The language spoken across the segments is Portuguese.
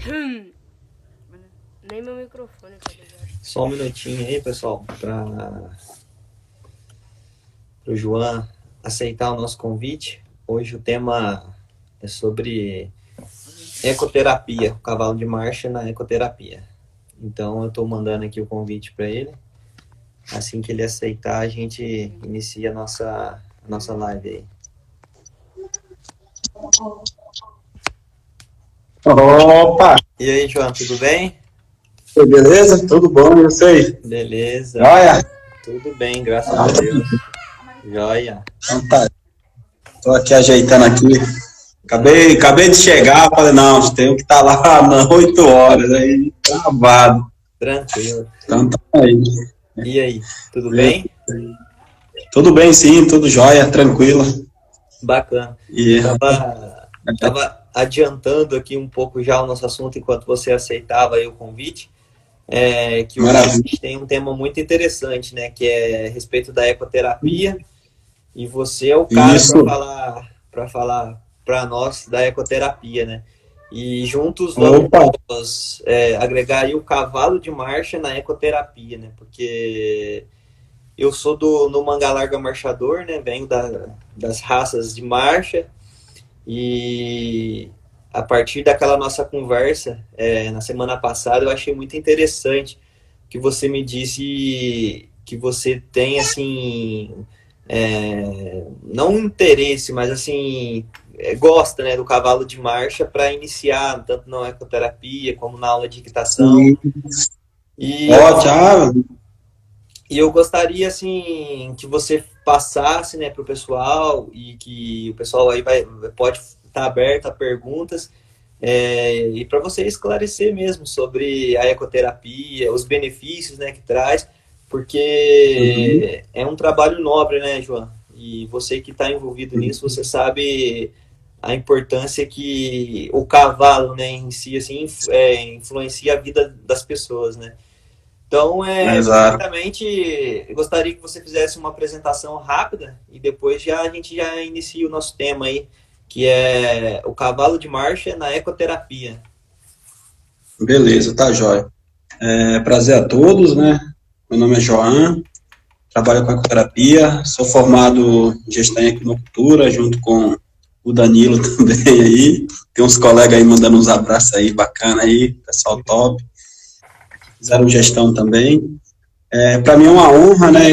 Nem meu microfone tá ligado. Só um minutinho aí, pessoal, para o João aceitar o nosso convite. Hoje o tema é sobre ecoterapia, o cavalo de marcha na ecoterapia. Então eu estou mandando aqui o convite para ele. Assim que ele aceitar, a gente inicia a nossa live aí. Opa! E aí, João, tudo bem? Beleza? Tudo bom? E você? Beleza. Joia? Tudo bem, graças a Deus. Joia. Então tá. Tô aqui ajeitando aqui. Acabei de chegar, falei, não, tenho que estar lá às 8 horas, aí travado. Tranquilo. Então tá aí. E aí, tudo bem? Tudo bem, sim, tudo jóia, tranquilo. Bacana. E Tava adiantando aqui um pouco já o nosso assunto enquanto você aceitava aí o convite, que hoje a maravilha. gente tem um tema muito interessante, né, que é a respeito da ecoterapia, e você é o cara Isso. para falar para nós da ecoterapia, né? E juntos vamos Opa! agregar aí o cavalo de marcha na ecoterapia, né? Porque eu sou no Manga Larga Marchador, né? Venho das raças de marcha. E a partir daquela nossa conversa na semana passada, eu achei muito interessante que você me disse que você tem, assim, não um interesse, mas, assim, gosta, né, do cavalo de marcha para iniciar, tanto na ecoterapia como na aula de equitação. Sim. E eu, Ótimo. e eu gostaria, assim, que você passasse, né, para o pessoal e que o pessoal aí pode estar aberto a perguntas e para você esclarecer mesmo sobre a ecoterapia, os benefícios, né, que traz, Uhum. porque é um trabalho nobre, né, João? E você que está envolvido nisso, você sabe a importância que o cavalo, né, em si, assim, influencia a vida das pessoas, né? Então, Exato. primeiramente, eu gostaria que você fizesse uma apresentação rápida e depois a gente já inicia o nosso tema aí, que é o cavalo de marcha na ecoterapia. Beleza, tá jóia. Prazer a todos, né? Meu nome é João. Trabalho com ecoterapia, sou formado em gestão em equinocultura, junto com o Danilo também aí. Tem uns colegas aí mandando uns abraços aí, bacana aí, pessoal top. Fizeram gestão também. Para mim é uma honra, né,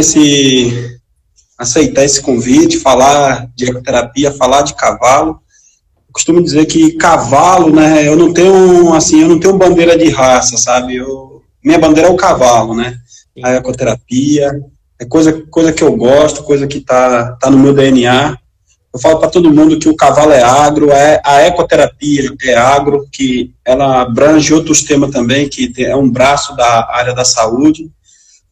aceitar esse convite, falar de ecoterapia, falar de cavalo. Eu costumo dizer que cavalo, né, eu não tenho bandeira de raça, sabe? Minha bandeira é o cavalo, né? A Sim, ecoterapia, é coisa que eu gosto, coisa que tá no meu DNA. Eu falo para todo mundo que o cavalo é agro, a ecoterapia é agro, que ela abrange outros temas também, que é um braço da área da saúde,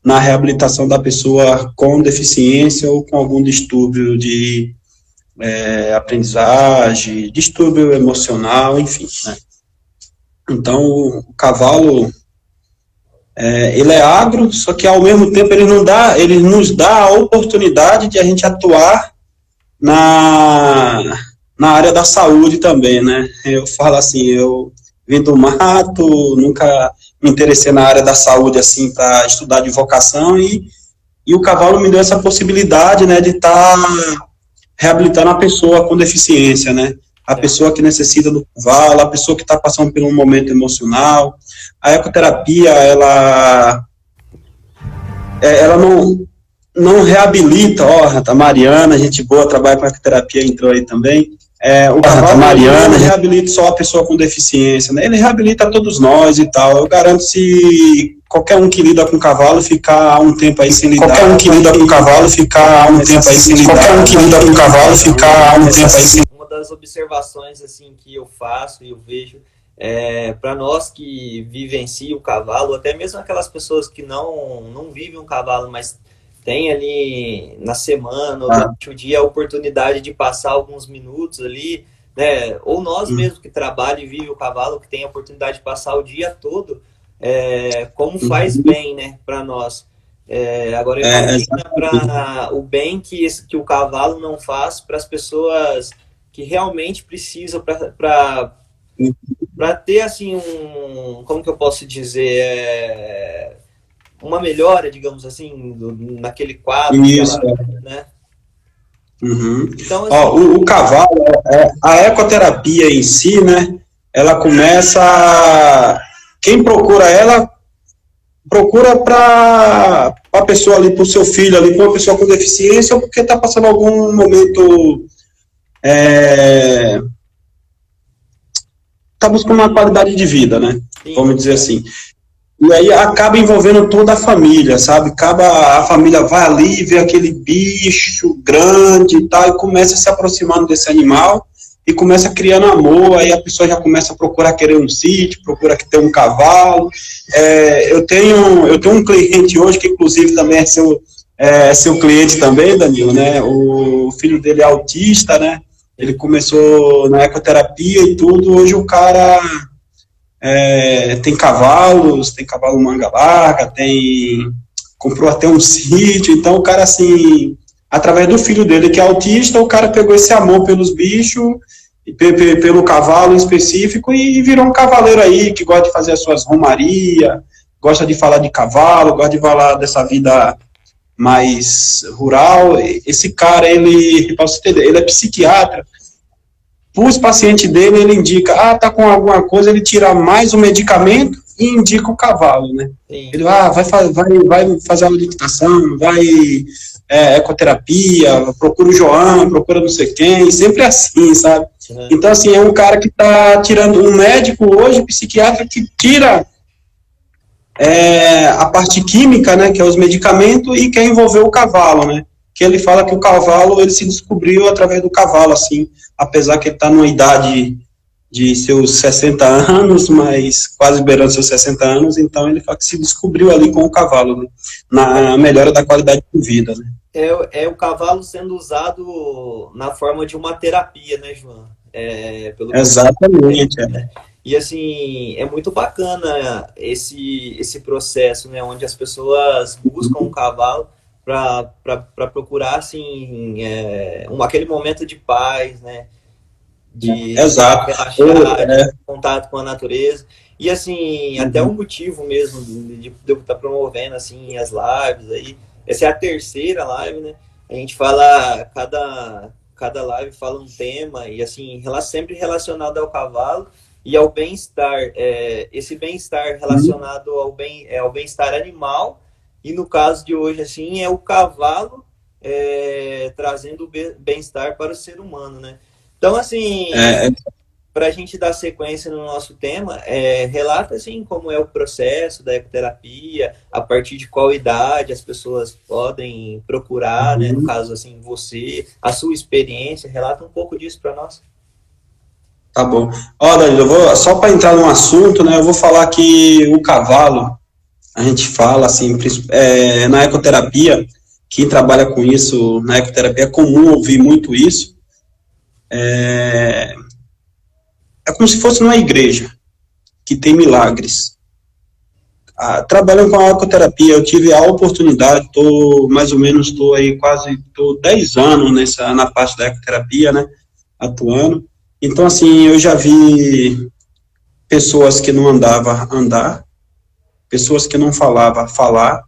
na reabilitação da pessoa com deficiência ou com algum distúrbio de aprendizagem, distúrbio emocional, enfim, né? Então, o cavalo, ele é agro, só que ao mesmo tempo ele nos dá a oportunidade de a gente atuar na, na área da saúde também, né? Eu falo assim, eu vim do mato, nunca me interessei na área da saúde, assim, para estudar de vocação, e o cavalo me deu essa possibilidade, né, de estar reabilitando a pessoa com deficiência, né? A tá. pessoa que necessita do cavalo, a pessoa que está passando por um momento emocional. A ecoterapia, ela não reabilita, ó, a Mariana, gente boa, trabalha com ecoterapia, entrou aí também. O cavalo Mariana não reabilita só a pessoa com deficiência, né? Ele reabilita todos nós e tal. Eu garanto se qualquer um que lida com cavalo ficar um tempo aí sem lidar. Qualquer um que lida com cavalo ficar um tempo aí sem lidar. Qualquer um que lida com cavalo ficar um tempo aí sem. Uma das observações assim que eu faço e eu vejo para nós que vivenciam o cavalo, até mesmo aquelas pessoas que não vivem um cavalo, mas tem ali na semana ou durante o dia a oportunidade de passar alguns minutos ali, né? Ou nós mesmos que trabalham e vivem o cavalo, que tem a oportunidade de passar o dia todo, como faz bem, né, para nós. Agora imagina para o bem que o cavalo não faz para as pessoas que realmente precisam para para ter assim como que eu posso dizer, uma melhora, digamos assim, naquele quadro, Isso. né? Uhum. Então, assim, Ó, o cavalo, a ecoterapia em si, né, ela começa, quem procura ela, procura para a pessoa ali, para o seu filho ali, para uma pessoa com deficiência, ou porque está passando algum momento, está buscando uma qualidade de vida, né, sim, vamos dizer assim. E aí acaba envolvendo toda a família, sabe? A família vai ali, vê aquele bicho grande e tal, e começa se aproximando desse animal, e começa criando amor, aí a pessoa já começa a procurar querer um sítio, procura ter um cavalo. Eu tenho um cliente hoje, que inclusive também é seu cliente também, Danilo, né? O filho dele é autista, né? Ele começou na ecoterapia e tudo, hoje o cara... tem cavalo manga larga, comprou até um sítio, então o cara, assim, através do filho dele, que é autista, o cara pegou esse amor pelos bichos, pelo cavalo em específico, e virou um cavaleiro aí, que gosta de fazer as suas romarias, gosta de falar de cavalo, gosta de falar dessa vida mais rural. Esse cara, pra você entender, ele é psiquiatra. Para os pacientes dele, ele indica, tá com alguma coisa, ele tira mais o medicamento e indica o cavalo, né? sim. Ele vai fazer a meditação, vai ecoterapia, procura o João, procura não sei quem, sempre assim, sabe? Uhum. Então, assim, é um cara que está tirando, um médico hoje, psiquiatra, que tira a parte química, né, que é os medicamentos, e quer envolver o cavalo, né? Que ele fala que o cavalo, ele se descobriu através do cavalo, assim, apesar que ele está numa idade de seus 60 anos, mas quase beirando seus 60 anos, então ele fala que se descobriu ali com o cavalo, né, na melhora da qualidade de vida, né. É o cavalo sendo usado na forma de uma terapia, né, João? Exatamente. E assim, é muito bacana esse processo, né, onde as pessoas buscam um cavalo para procurar, assim, aquele momento de paz, né, de relaxar, de contato com a natureza. E assim, até o motivo mesmo de eu estar promovendo assim as lives aí. Essa é a terceira live, né? A gente fala, cada live fala um tema, e assim, sempre relacionado ao cavalo e ao bem-estar. Esse bem-estar relacionado ao bem-estar animal, e no caso de hoje, assim, é o cavalo trazendo o bem-estar para o ser humano, né? Então, assim, para a gente dar sequência no nosso tema, relata, assim, como é o processo da ecoterapia, a partir de qual idade as pessoas podem procurar, né? No caso, assim, você, a sua experiência, relata um pouco disso para nós. Tá bom. Ó, Danilo, só para entrar no assunto, né, eu vou falar que o cavalo, a gente fala, assim, na ecoterapia, quem trabalha com isso, na ecoterapia, é comum ouvir muito isso. É como se fosse numa igreja, que tem milagres. Trabalhando com a ecoterapia, eu tive a oportunidade, estou aí quase 10 anos na parte da ecoterapia, né, atuando. Então, assim, eu já vi pessoas que não andavam andar, pessoas que não falavam falar.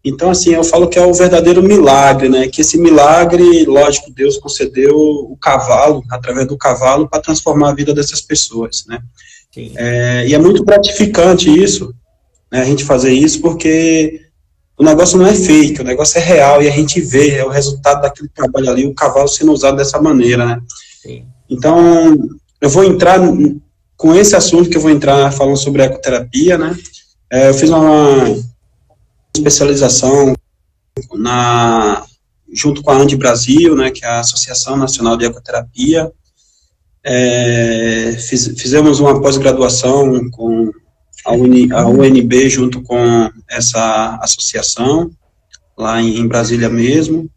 Então, assim, eu falo que é o verdadeiro milagre, né? Que esse milagre, lógico, Deus concedeu o cavalo, através do cavalo, para transformar a vida dessas pessoas, né? E é muito gratificante isso, né, a gente fazer isso, porque o negócio não é fake, o negócio é real, e a gente vê o resultado daquele trabalho ali, o cavalo sendo usado dessa maneira, né? Sim. Então, eu vou entrar com esse assunto que eu vou entrar falando sobre a ecoterapia, né? Eu fiz uma especialização junto com a ANDI Brasil, né, que é a Associação Nacional de Ecoterapia. Fizemos uma pós-graduação com a UNB junto com essa associação, lá em Brasília mesmo.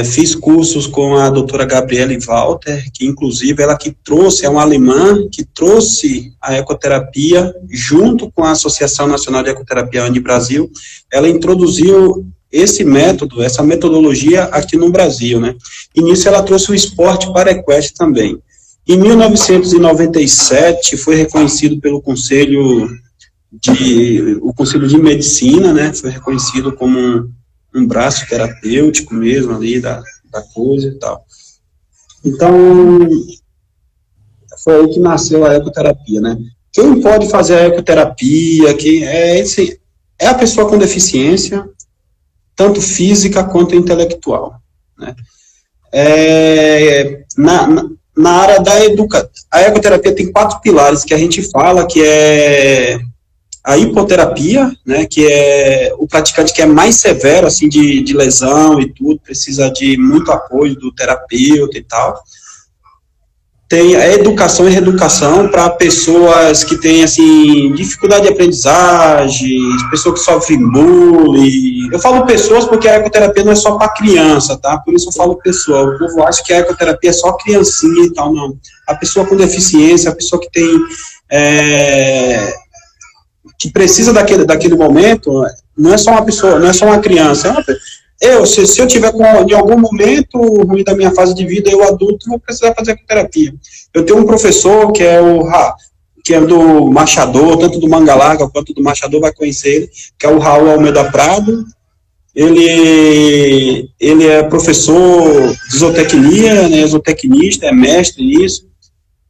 Fiz cursos com a doutora Gabriele Walter, que inclusive ela que trouxe, é uma alemã, que trouxe a ecoterapia junto com a Associação Nacional de Ecoterapia ANDI Brasil. Ela introduziu esse método, essa metodologia aqui no Brasil, né? E nisso ela trouxe o esporte para equestre também. Em 1997 foi reconhecido pelo o Conselho de Medicina, né, foi reconhecido como um braço terapêutico mesmo ali da coisa e tal. Então, foi aí que nasceu a ecoterapia, né. Quem pode fazer a ecoterapia, é a pessoa com deficiência, tanto física quanto intelectual, né. Na área da educação, a ecoterapia tem 4 pilares que a gente fala, que é a hipoterapia, né, que é o praticante que é mais severo, assim, de lesão e tudo, precisa de muito apoio do terapeuta e tal. Tem a educação e reeducação para pessoas que têm, assim, dificuldade de aprendizagem, pessoas que sofrem bullying. Eu falo pessoas porque a ecoterapia não é só para criança, tá? Por isso eu falo pessoa. O povo acha que a ecoterapia é só criancinha e tal, não. A pessoa com deficiência, a pessoa que tem... que precisa daquele momento, não é só uma pessoa, não é só uma criança, se eu tiver em algum momento ruim da minha fase de vida, eu adulto, vou precisar fazer ecoterapia. Eu tenho um professor que é do Marchador, tanto do Manga Larga quanto do Marchador, vai conhecer ele, que é o Raul Almeida Prado. Ele é professor de zootecnia, né, zootecnista, é mestre nisso.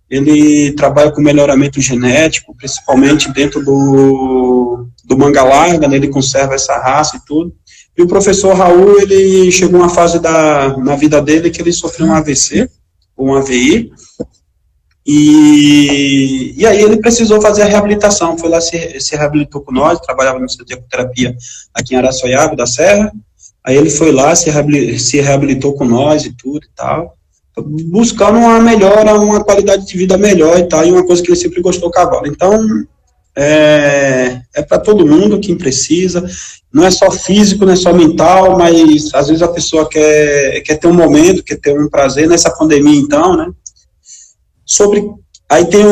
Ele trabalha com melhoramento genético, principalmente dentro do Manga Larga, né, ele conserva essa raça e tudo. E o professor Raul, ele chegou uma fase na vida dele que ele sofreu um AVC, ou um AVI, e aí ele precisou fazer a reabilitação, foi lá, se reabilitou com nós, trabalhava no centro de ecoterapia aqui em Araçoiaba da Serra, aí ele foi lá, se reabilitou com nós e tudo e tal, buscando uma melhora, uma qualidade de vida melhor e tal, e uma coisa que ele sempre gostou, cavalo. Então, é para todo mundo, quem precisa, não é só físico, não é só mental, mas às vezes a pessoa quer ter um momento, quer ter um prazer, nessa pandemia então, né, aí tem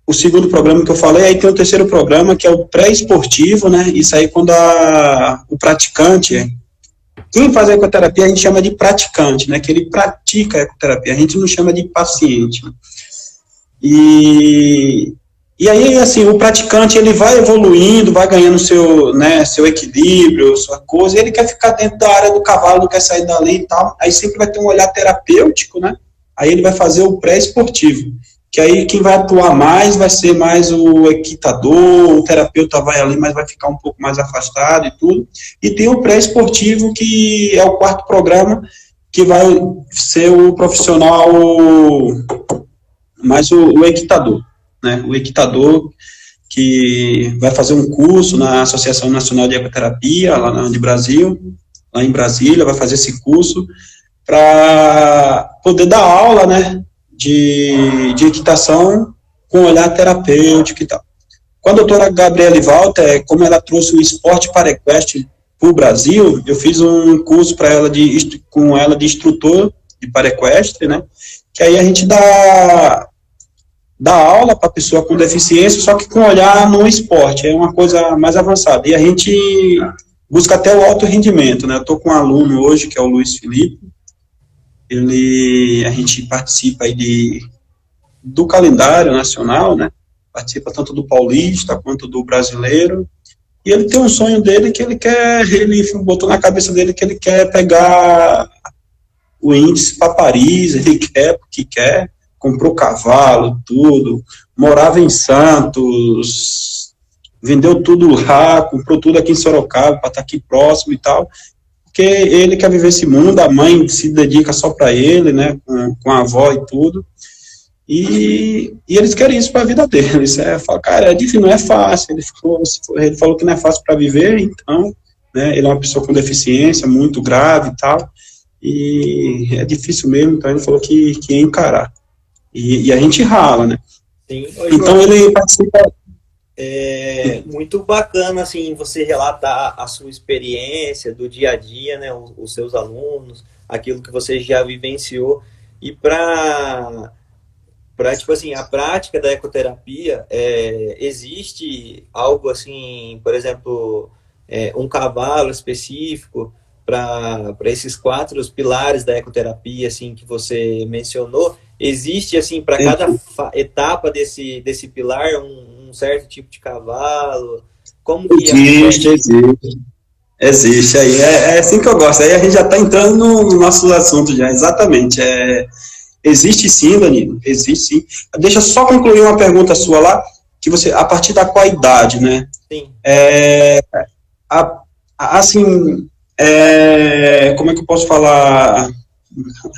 o segundo programa que eu falei, aí tem o terceiro programa, que é o pré-esportivo, né, isso aí quando o praticante, quem faz a ecoterapia a gente chama de praticante, né, que ele pratica a ecoterapia, a gente não chama de paciente, né? E aí, assim, o praticante, ele vai evoluindo, vai ganhando seu equilíbrio, sua coisa, e ele quer ficar dentro da área do cavalo, não quer sair dali e tal, aí sempre vai ter um olhar terapêutico, né, aí ele vai fazer o pré-esportivo, que aí quem vai atuar mais vai ser mais o equitador, o terapeuta vai ali, mas vai ficar um pouco mais afastado e tudo, e tem o pré-esportivo, que é o 4º programa, que vai ser o profissional, mais o equitador, né, o equitador que vai fazer um curso na Associação Nacional de Ecoterapia, lá em Brasília, vai fazer esse curso para poder dar aula, né, de equitação com olhar terapêutico e tal. Com a doutora Gabriele Walter, como ela trouxe o esporte para equestre para o Brasil, eu fiz um curso com ela de instrutor de para equestre, né, que aí a gente dá aula para pessoa com deficiência, só que com olhar no esporte, é uma coisa mais avançada, e a gente busca até o alto rendimento, né, eu estou com um aluno hoje, que é o Luiz Felipe, a gente participa aí do calendário nacional, né, participa tanto do paulista quanto do brasileiro, e ele tem um sonho dele que ele botou na cabeça dele que ele quer pegar o índice para Paris, ele quer, porque quer, comprou cavalo, tudo, morava em Santos, vendeu tudo lá, comprou tudo aqui em Sorocaba, para estar aqui próximo e tal, porque ele quer viver esse mundo, a mãe se dedica só para ele, né, com a avó e tudo, e eles querem isso para a vida deles. Cara, é difícil, não é fácil, ele falou que não é fácil para viver, então, né, ele é uma pessoa com deficiência muito grave e tal, e é difícil mesmo, então ele falou que ia encarar. E a gente rala, né? Sim. Então ele participa. É muito bacana, assim, você relatar a sua experiência do dia a dia, né? Os seus alunos, aquilo que você já vivenciou. E para tipo assim, a prática da ecoterapia, existe algo assim, por exemplo, um cavalo específico para esses 4 pilares da ecoterapia, assim, que você mencionou. Existe, assim, para cada etapa desse pilar, um certo tipo de cavalo? Como que Existe, acontece? existe. Existe aí, é assim que eu gosto. Aí a gente já está entrando no nosso assunto já, exatamente. Existe sim, Danilo, existe sim. Deixa eu só concluir uma pergunta sua lá, que você, a partir da qual idade, né? Sim, A- assim, como é que eu posso falar?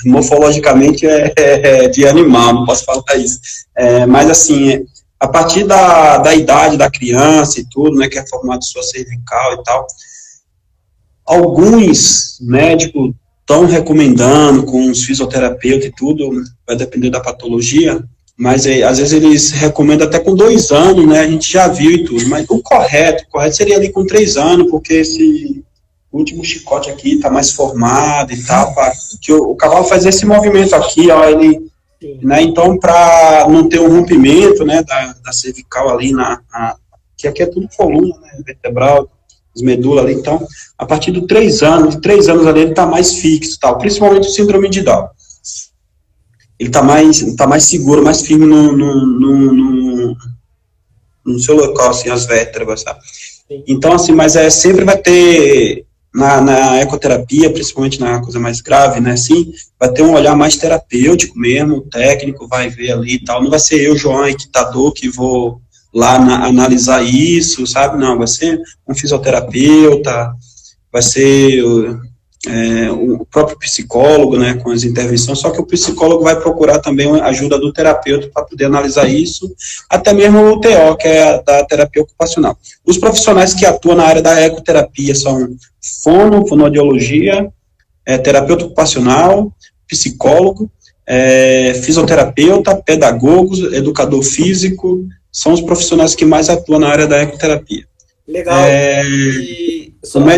Morfologicamente é de animal, não posso falar isso. Mas assim, a partir da idade da criança e tudo, né, que é formato sua cervical e tal, alguns médicos estão recomendando com os fisioterapeutas e tudo, vai depender da patologia, mas às vezes eles recomendam até com 2 anos, né, a gente já viu e tudo, mas o correto seria ali com 3 anos, porque esse último chicote aqui está mais formado e tal, que o cavalo faz esse movimento aqui, ó, ele, sim. né, então para não ter um rompimento, né, da cervical ali, que aqui é tudo coluna, né, vertebral, as medulas ali, então, a partir de 3 anos ali, ele está mais fixo, tal, principalmente o síndrome de Down. Ele está mais seguro, mais firme no seu local, assim, as vértebras, sabe? Sim. Então, assim, mas sempre vai ter, na ecoterapia, principalmente na coisa mais grave, né, assim, vai ter um olhar mais terapêutico mesmo, o técnico vai ver ali e tal, não vai ser eu, João, equitador, que vou lá analisar isso, sabe, não, vai ser um fisioterapeuta, vai ser o próprio psicólogo, né, com as intervenções, só que o psicólogo vai procurar também a ajuda do terapeuta para poder analisar isso, até mesmo o TO, que é a da terapia ocupacional. Os profissionais que atuam na área da ecoterapia são fonoaudiologia, terapeuta ocupacional, psicólogo, fisioterapeuta, pedagogos, educador físico, são os profissionais que mais atuam na área da ecoterapia. Legal. E só uma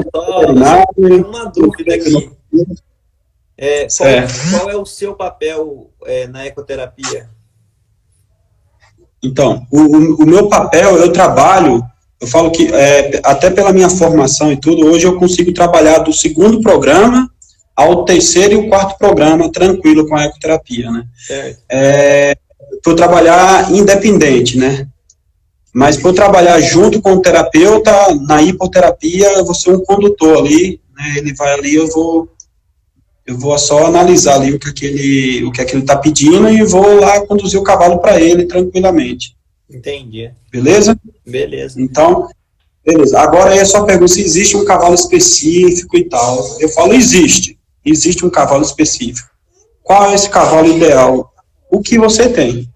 dúvida aqui. Qual é o seu papel na ecoterapia? Então, o meu papel, eu trabalho, eu falo que, até pela minha formação e tudo, hoje eu consigo trabalhar do 2º programa ao 3º e o 4º programa, tranquilo com a ecoterapia, né? Certo. Por trabalhar independente, né? Mas por trabalhar junto com o terapeuta, na hipoterapia, eu vou ser um condutor ali, né? Ele vai ali, eu vou só analisar ali o que ele está pedindo e vou lá conduzir o cavalo para ele tranquilamente. Entendi. Beleza? Beleza. Então, beleza. Agora aí é só perguntar se existe um cavalo específico e tal. Eu falo, existe um cavalo específico. Qual é esse cavalo ideal? O que você tem.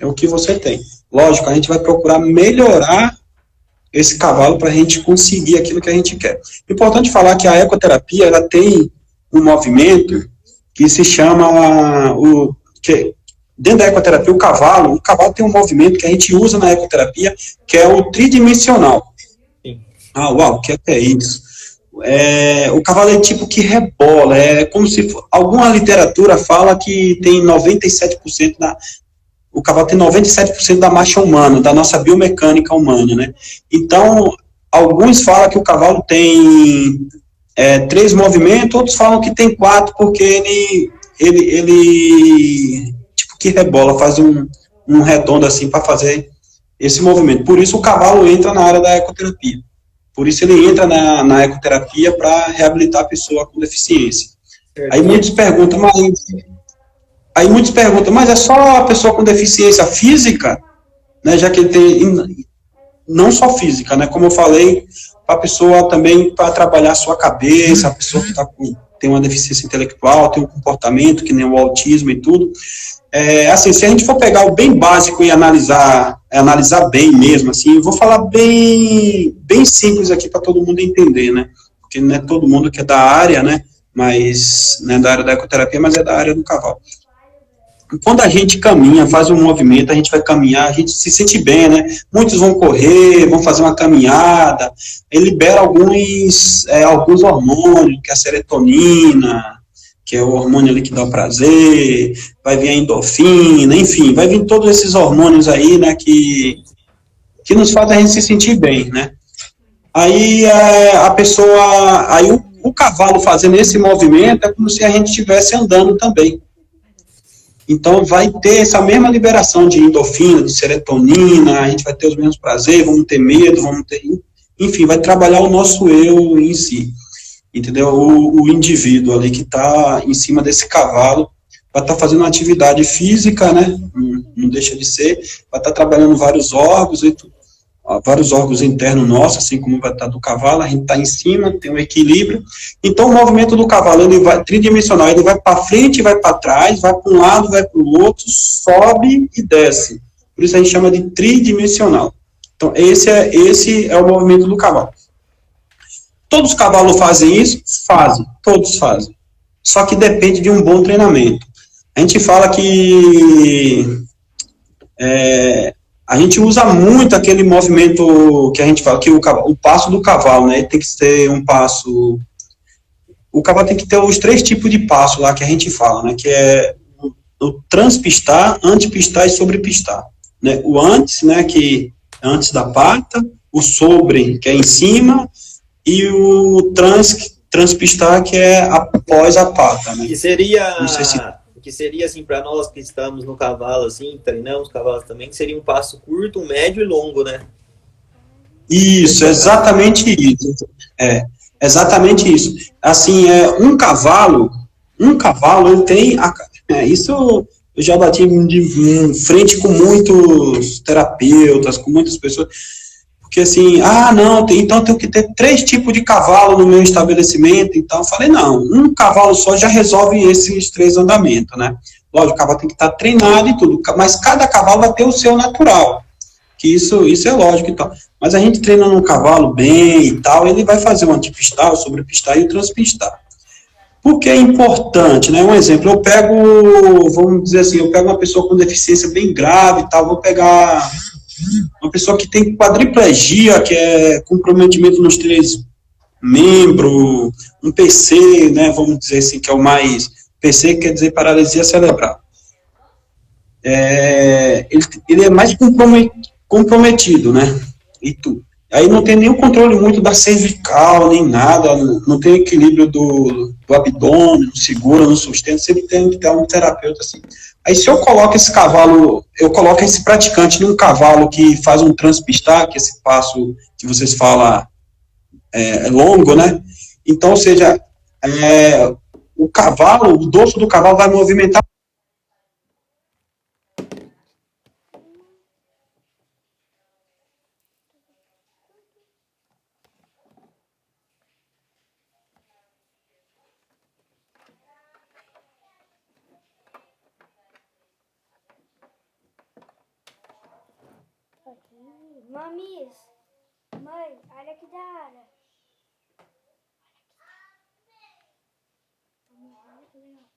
É o que você tem. Lógico, a gente vai procurar melhorar esse cavalo para a gente conseguir aquilo que a gente quer. Importante falar que a ecoterapia, ela tem um movimento que se chama, dentro da ecoterapia, o cavalo tem um movimento que a gente usa na ecoterapia, que é o tridimensional. Sim. Uau, o que é isso? O cavalo é tipo que rebola, é como se, alguma literatura fala que tem 97% o cavalo tem 97% da marcha humana, da nossa biomecânica humana, né? Então, alguns falam que o cavalo tem 3 movimentos, outros falam que tem 4, porque ele tipo que rebola, faz um redondo assim para fazer esse movimento. Por isso o cavalo entra na área da ecoterapia. Por isso ele entra na ecoterapia para reabilitar a pessoa com deficiência. Aí muitos perguntam, mas é só a pessoa com deficiência física, né, já que ele tem, não só física, né, como eu falei, para a pessoa também, para trabalhar a sua cabeça, a pessoa que tem uma deficiência intelectual, tem um comportamento, que nem o autismo e tudo. Assim, se a gente for pegar o bem básico e analisar bem mesmo, assim, eu vou falar bem simples aqui para todo mundo entender, né, porque não é todo mundo que é da área, né, mas, não é da área da ecoterapia, mas é da área do cavalo. Quando a gente caminha, faz um movimento, a gente vai caminhar, a gente se sente bem, né? Muitos vão correr, vão fazer uma caminhada, ele libera alguns hormônios, que é a serotonina, que é o hormônio ali que dá o prazer, vai vir a endorfina, enfim, vai vir todos esses hormônios aí, né, que nos fazem a gente se sentir bem, né? Aí o cavalo fazendo esse movimento é como se a gente estivesse andando também. Então, vai ter essa mesma liberação de endorfina, de serotonina, a gente vai ter os mesmos prazeres, vamos ter medo, vamos ter... Enfim, vai trabalhar o nosso eu em si, entendeu? O indivíduo ali que está em cima desse cavalo vai estar fazendo uma atividade física, né? Não deixa de ser, vai estar trabalhando vários órgãos e tudo. Vários órgãos internos nossos, assim como vai estar do cavalo, a gente está em cima, tem um equilíbrio. Então, o movimento do cavalo, ele vai tridimensional, ele vai para frente, vai para trás, vai para um lado, vai para o outro, sobe e desce. Por isso a gente chama de tridimensional. Então, esse é o movimento do cavalo. Todos os cavalos fazem isso? Fazem, todos fazem. Só que depende de um bom treinamento. A gente fala que a gente usa muito aquele movimento que a gente fala, que o passo do cavalo, né? Tem que ser um passo... O cavalo tem que ter os 3 tipos de passo lá que a gente fala, né? Que é o transpistar, antepistar e sobrepistar. Né? O antes, né? Que é antes da pata, o sobre, que é em cima, e o transpistar, que é após a pata, né? Que seria... Não sei se... que seria assim, para nós que estamos no cavalo, assim, treinamos cavalos também, que seria um passo curto, um médio e longo, né? Isso, exatamente isso. Exatamente isso. Assim, um cavalo, ele tem, isso eu já bati de frente com muitos terapeutas, com muitas pessoas, porque assim, não, então tem que ter 3 tipos de cavalo no meu estabelecimento, então eu falei, não, um cavalo só já resolve esses 3 andamentos, né? Lógico, o cavalo tem que estar treinado e tudo, mas cada cavalo vai ter o seu natural, que isso é lógico e tal. Mas a gente treinando um cavalo bem e tal, ele vai fazer o antepistar, o sobrepistar e o transpistar. Por que é importante, né? Um exemplo, eu pego, vamos dizer assim, eu pego uma pessoa com deficiência bem grave e tal, vou pegar... uma pessoa que tem quadriplegia, que é comprometimento nos 3 membros, um PC, né, vamos dizer assim, que é o mais... PC quer dizer paralisia cerebral. Ele é mais comprometido, né, e tudo. Aí não tem nenhum controle muito da cervical, nem nada, não tem equilíbrio do abdômen, não segura, não sustenta, sempre tem que ter um terapeuta assim. Aí se eu coloco esse cavalo, eu coloco esse praticante num cavalo que faz um transpistar, que esse passo que vocês falam é longo, né? Então, ou seja, o cavalo, o dorso do cavalo vai movimentar. Mamis, mãe, olha que da hora. Olha que legal.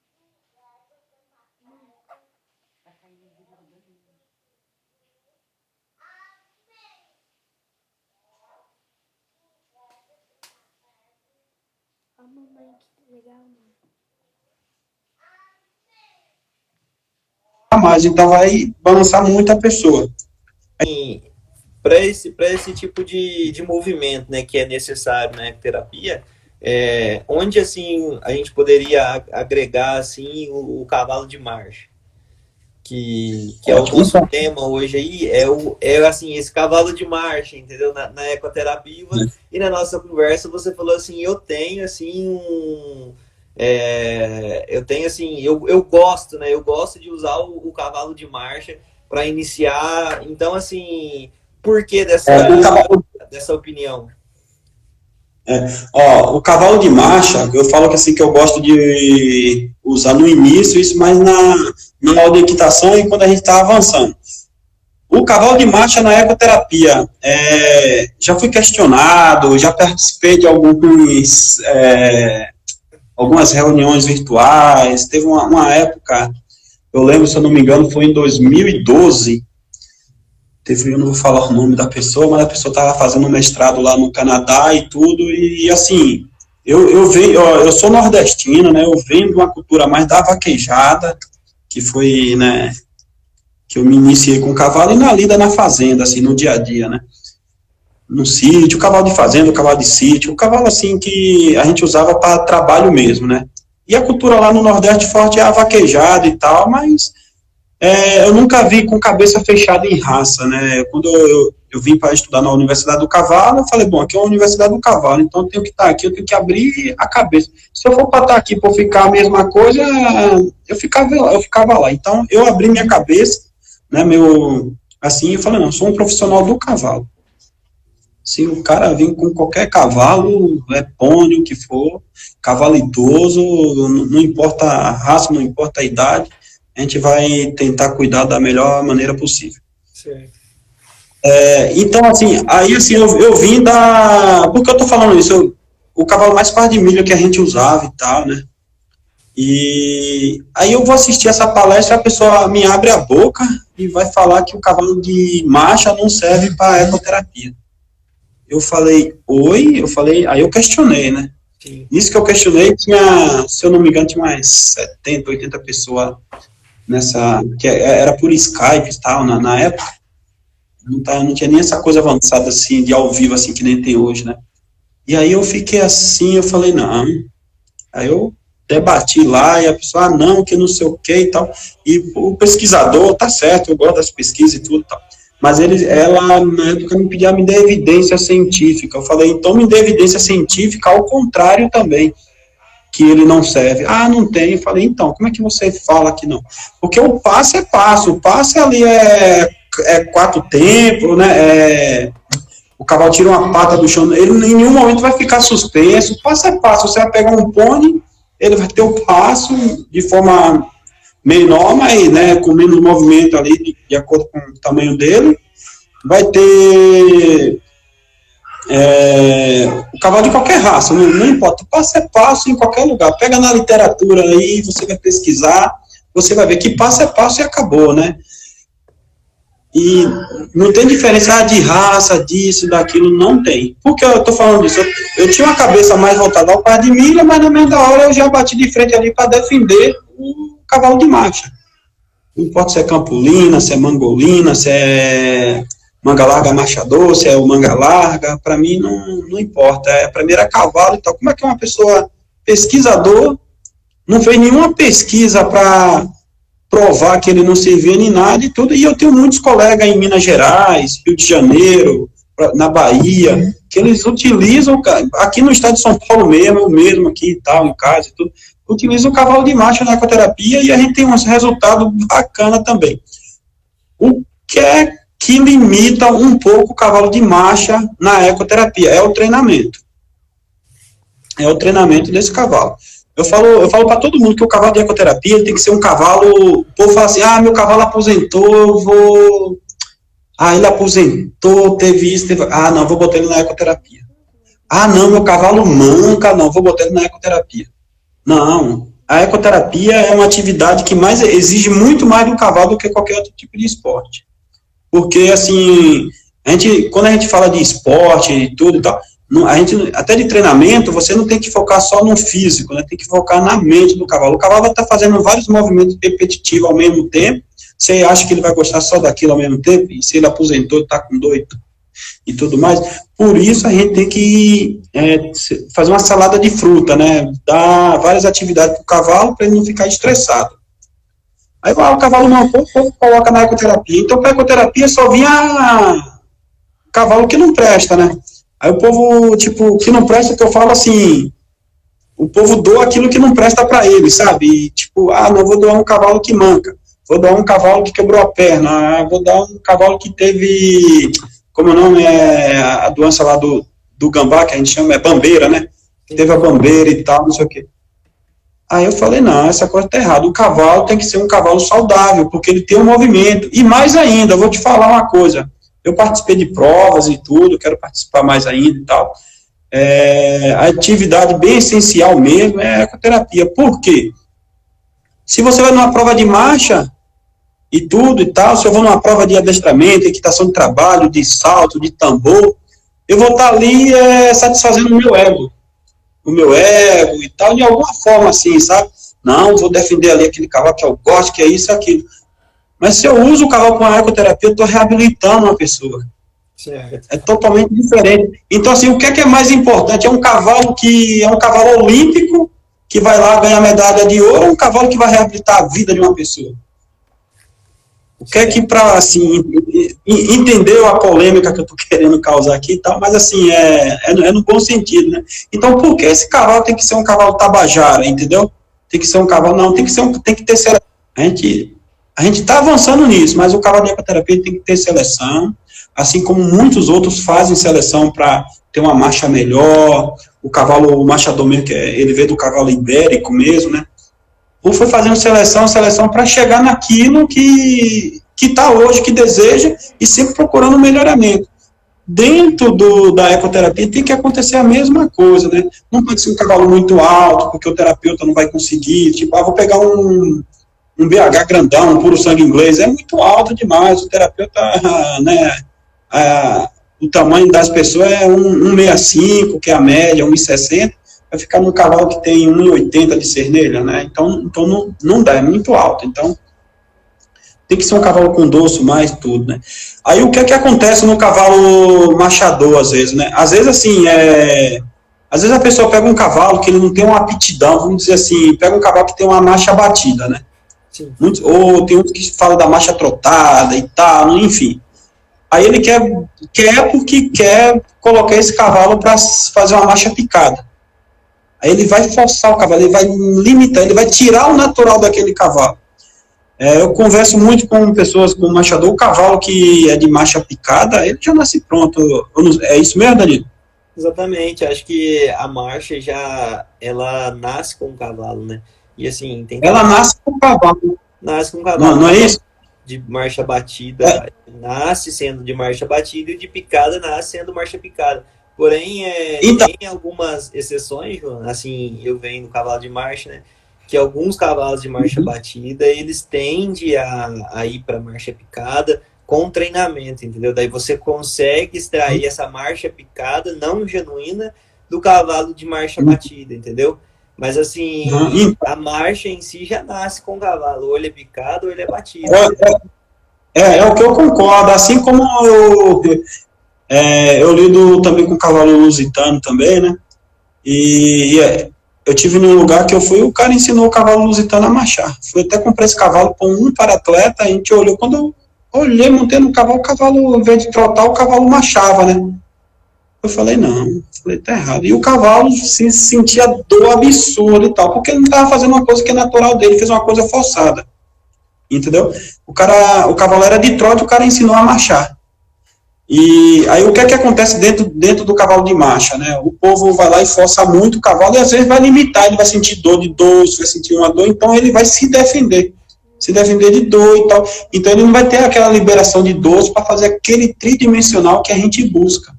Ó, mamãe, que legal, mano. Mais, então vai balançar muito a pessoa. Para esse tipo de movimento, né, que é necessário, né, terapia, onde assim a gente poderia agregar assim o cavalo de marcha, que é o nosso tema hoje aí, assim, esse cavalo de marcha, entendeu? Na ecoterapia e na nossa conversa você falou assim, eu tenho assim eu gosto, né? Eu gosto de usar o cavalo de marcha para iniciar. Então, assim, por que dessa opinião? O cavalo de marcha, eu falo que assim que eu gosto de usar no início, isso mais na aula de equitação e quando a gente está avançando. O cavalo de marcha na ecoterapia, já fui questionado, já participei de algumas reuniões virtuais, teve uma época, eu lembro, se eu não me engano, foi em 2012, eu não vou falar o nome da pessoa, mas a pessoa estava fazendo um mestrado lá no Canadá e tudo, e assim, eu sou nordestino, né, eu venho de uma cultura mais da vaquejada, que foi, né, que eu me iniciei com o cavalo e na lida na fazenda, assim, no dia a dia, né, no sítio, o cavalo de fazenda, o cavalo de sítio, o cavalo, assim, que a gente usava para trabalho mesmo, né, E a cultura lá no Nordeste forte é a vaquejada e tal, mas eu nunca vi com cabeça fechada em raça, né? Quando eu vim para estudar na Universidade do Cavalo, eu falei, bom, aqui é a Universidade do Cavalo, então eu tenho que estar aqui, eu tenho que abrir a cabeça. Se eu for para estar aqui para ficar a mesma coisa, eu ficava lá. Então, eu abri minha cabeça, né, assim, eu falei, não, eu sou um profissional do cavalo. Se o cara vir com qualquer cavalo, pônei, o que for, cavalo idoso, não importa a raça, não importa a idade, a gente vai tentar cuidar da melhor maneira possível. Certo. Então, assim, aí assim, eu vim da... Por que eu tô falando isso? O cavalo mais par de milha que a gente usava e tal, né? E aí eu vou assistir essa palestra, a pessoa me abre a boca e vai falar que o cavalo de marcha não serve para ecoterapia. Eu falei, oi? Aí eu questionei, né? Sim. Isso que eu questionei, se eu não me engano, tinha umas 70, 80 pessoas nessa, que era por Skype e tal, na época. Não tinha nem essa coisa avançada, assim, de ao vivo, assim, que nem tem hoje, né? E aí eu fiquei assim, eu falei, não. Aí eu debati lá, e a pessoa, não, que não sei o que e tal. E o pesquisador, tá certo, eu gosto das pesquisas e tudo e tal. Mas ela, na época, me pedia, me dê evidência científica. Eu falei, então me dê evidência científica ao contrário também, que ele não serve. Ah, não tem. Eu falei, então, como é que você fala que não? Porque o passo é passo. O passo ali é 4 tempos, né? O cavalo tira uma pata do chão, ele em nenhum momento vai ficar suspenso. Passo é passo. Você vai pegar um pônei, ele vai ter o passo de forma menor, mas, né, com menos movimento ali, de acordo com o tamanho dele. Vai ter o cavalo de qualquer raça, não importa. Passo é passo em qualquer lugar. Pega na literatura aí, você vai pesquisar, você vai ver que passo é passo e acabou, né? E não tem diferença de raça, disso, daquilo, não tem. Por que eu estou falando isso? Eu tinha uma cabeça mais voltada ao par de milha, mas na mesma hora eu já bati de frente ali para defender o cavalo de marcha. Não importa se é Campolina, se é Mangolina, se é Manga Larga Marchador, se é o Manga Larga, para mim não importa. Para mim era cavalo e tal. Como é que uma pessoa pesquisador não fez nenhuma pesquisa para provar que ele não servia nem nada e tudo, e eu tenho muitos colegas em Minas Gerais, Rio de Janeiro, na Bahia, que eles utilizam, aqui no estado de São Paulo mesmo, eu mesmo aqui e tal, em casa e tudo, utilizam o cavalo de marcha na ecoterapia e a gente tem uns resultados bacanas também. O que é que limita um pouco o cavalo de marcha na ecoterapia? É o treinamento. É o treinamento desse cavalo. Eu falo para todo mundo que o cavalo de ecoterapia tem que ser um cavalo. O povo fala assim: meu cavalo aposentou, eu vou. Ele aposentou, teve isso, teve. Não, vou botar ele na ecoterapia. Não, meu cavalo manca, não, vou botar ele na ecoterapia. Não, a ecoterapia é uma atividade que exige muito mais do cavalo do que qualquer outro tipo de esporte. Porque, assim, quando a gente fala de esporte e tudo e tal. Até de treinamento, você não tem que focar só no físico, né? Tem que focar na mente do cavalo. O cavalo vai estar fazendo vários movimentos repetitivos ao mesmo tempo. Você acha que ele vai gostar só daquilo ao mesmo tempo? E se ele aposentou, está com dor e tudo mais. Por isso, a gente tem que fazer uma salada de fruta, né? Dar várias atividades para o cavalo para ele não ficar estressado. Aí o cavalo não coloca na ecoterapia. Então, para a ecoterapia só vinha cavalo que não presta, né? Aí o povo, tipo, que não presta, que eu falo assim, o povo doa aquilo que não presta para ele, sabe? E, tipo, não vou doar um cavalo que manca, vou doar um cavalo que quebrou a perna, vou dar um cavalo que teve, como o nome é, a doença lá do gambá, que a gente chama, é bambeira, né? Teve a bambeira e tal, não sei o quê. Aí eu falei, não, essa coisa tá errada, o cavalo tem que ser um cavalo saudável, porque ele tem um movimento, e mais ainda, eu vou te falar uma coisa, eu participei de provas e tudo, quero participar mais ainda e tal. A atividade bem essencial mesmo é a ecoterapia. Por quê? Se você vai numa prova de marcha e tudo e tal, se eu vou numa prova de adestramento, equitação de trabalho, de salto, de tambor, eu vou estar ali satisfazendo o meu ego. O meu ego e tal, de alguma forma assim, sabe? Não, vou defender ali aquele cavalo que eu gosto, que é isso e aquilo. Mas se eu uso o cavalo com a ecoterapia, eu estou reabilitando uma pessoa. Certo. É totalmente diferente. Então, assim, o que é mais importante? É um cavalo olímpico, que vai lá ganhar medalha de ouro ou um cavalo que vai reabilitar a vida de uma pessoa? O que é que para, assim, entendeu a polêmica que eu estou querendo causar aqui e tal, mas assim, é no bom sentido, né? Então, por que esse cavalo tem que ser um cavalo tabajara, entendeu? Tem que ser um cavalo, não, tem que ter seleção. A gente está avançando nisso, mas o cavalo de ecoterapia tem que ter seleção, assim como muitos outros fazem seleção para ter uma marcha melhor, o cavalo, o machador mesmo, ele veio do cavalo ibérico mesmo, né? Ou foi fazendo seleção para chegar naquilo que está hoje, que deseja, e sempre procurando um melhoramento. Dentro da ecoterapia tem que acontecer a mesma coisa, né? Não pode ser um cavalo muito alto, porque o terapeuta não vai conseguir, tipo, vou pegar um BH grandão, um puro sangue inglês, é muito alto demais, o terapeuta, né, o tamanho das pessoas é 1,65, que é a média, 1,60, vai ficar num cavalo que tem 1,80 de cernelha, né? Então não dá, é muito alto. Então, tem que ser um cavalo com dorso, mais tudo, né? Aí, o que é que acontece no cavalo machador, às vezes, né? Às vezes, assim, às vezes a pessoa pega um cavalo que ele não tem uma aptidão, vamos dizer assim, pega um cavalo que tem uma marcha batida, né? Sim. Ou tem outro que fala da marcha trotada e tal, enfim. Aí ele quer porque quer colocar esse cavalo para fazer uma marcha picada. Aí ele vai forçar o cavalo, ele vai limitar, ele vai tirar o natural daquele cavalo. Eu converso muito com pessoas, com o machador, o cavalo que é de marcha picada, ele já nasce pronto. É isso mesmo, Danilo? Exatamente, acho que a marcha ela nasce com o cavalo, né? E assim, ela nasce com o cavalo. Nasce com o cavalo. Não é isso? De marcha batida, nasce sendo de marcha batida, e de picada nasce sendo marcha picada. Porém, então, tem algumas exceções, João, assim, eu venho no cavalo de marcha, né? Que alguns cavalos de marcha batida, eles tendem a ir para marcha picada com treinamento, entendeu? Daí você consegue extrair essa marcha picada não genuína do cavalo de marcha batida, entendeu? Mas assim, a marcha em si já nasce com o cavalo, ou ele é picado ou ele é batido. É o que eu concordo, assim como eu lido também com cavalo lusitano também, né? Eu tive num lugar que eu fui, o cara ensinou o cavalo lusitano a marchar. Fui até comprar esse cavalo com um para-atleta, a gente olhou, quando eu olhei, montei no cavalo, o cavalo, ao invés de trotar, o cavalo marchava, né? Eu falei, não, tá errado. E o cavalo se sentia dor absurda e tal, porque ele não estava fazendo uma coisa que é natural dele, fez uma coisa forçada. Entendeu? O cavalo era de trote, o cara ensinou a marchar. E aí o que é que acontece dentro do cavalo de marcha, né? O povo vai lá e força muito o cavalo e às vezes vai limitar, ele vai sentir dor de dorso, vai sentir uma dor, então ele vai se defender de dor e tal. Então ele não vai ter aquela liberação de dorso para fazer aquele tridimensional que a gente busca.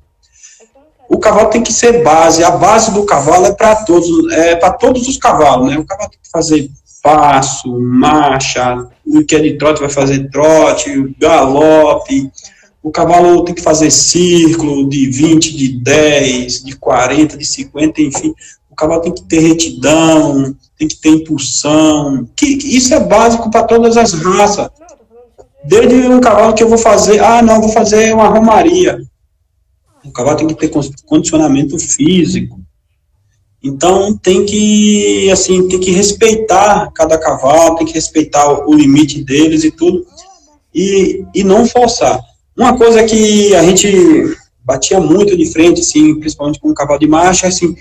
O cavalo tem que ser base, a base do cavalo é para todos os cavalos, né? O cavalo tem que fazer passo, marcha, o que é de trote vai fazer trote, galope. O cavalo tem que fazer círculo de 20, de 10, de 40, de 50, enfim. O cavalo tem que ter retidão, tem que ter impulsão. Isso é básico para todas as raças. Desde um cavalo que eu vou fazer, vou fazer uma romaria. O cavalo tem que ter condicionamento físico. Então, tem que respeitar cada cavalo, tem que respeitar o limite deles e tudo, e não forçar. Uma coisa que a gente batia muito de frente, assim, principalmente com o cavalo de marcha, assim,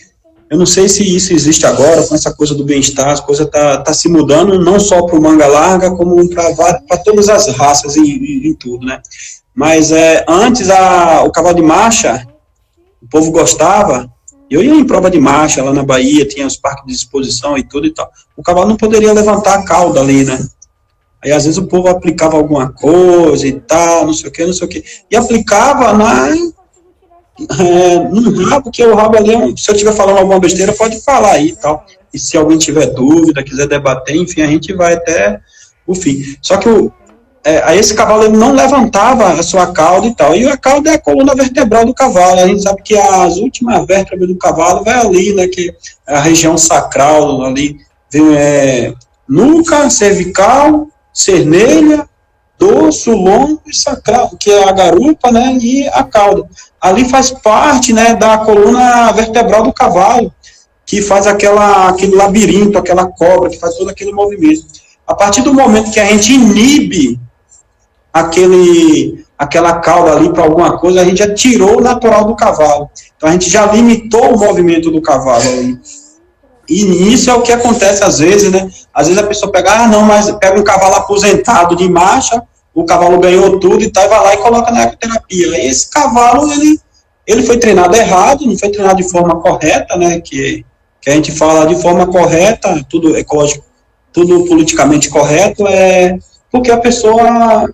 eu não sei se isso existe agora, com essa coisa do bem-estar, as coisas tá se mudando, não só para o manga larga, como para todas as raças e tudo, né? Mas antes, o cavalo de marcha, o povo gostava. Eu ia em prova de marcha lá na Bahia, tinha os parques de exposição e tudo e tal. O cavalo não poderia levantar a cauda ali, né? Aí, às vezes, o povo aplicava alguma coisa e tal, não sei o quê. E aplicava no rabo, que o rabo ali, se eu estiver falando alguma besteira, pode falar aí e tal. E se alguém tiver dúvida, quiser debater, enfim, a gente vai até o fim. Só que aí esse cavalo ele não levantava a sua cauda e tal. E a cauda é a coluna vertebral do cavalo. A gente sabe que as últimas vértebras do cavalo vai ali, né? Que é a região sacral ali. Vem nuca, cervical, cernelha, dorso, lombo e sacral, que é a garupa, né? E a cauda. Ali faz parte, né? Da coluna vertebral do cavalo. que faz aquele labirinto, aquela cobra, que faz todo aquele movimento. A partir do momento que a gente inibe aquela cauda ali para alguma coisa, a gente já tirou o natural do cavalo. Então a gente já limitou o movimento do cavalo ali. E isso é o que acontece às vezes, né? Às vezes a pessoa pega, mas pega um cavalo aposentado de marcha, o cavalo ganhou tudo e tal, e vai lá e coloca na ecoterapia. E esse cavalo, ele foi treinado errado, não foi treinado de forma correta, né? Que a gente fala de forma correta, tudo ecológico, tudo politicamente correto, porque a pessoa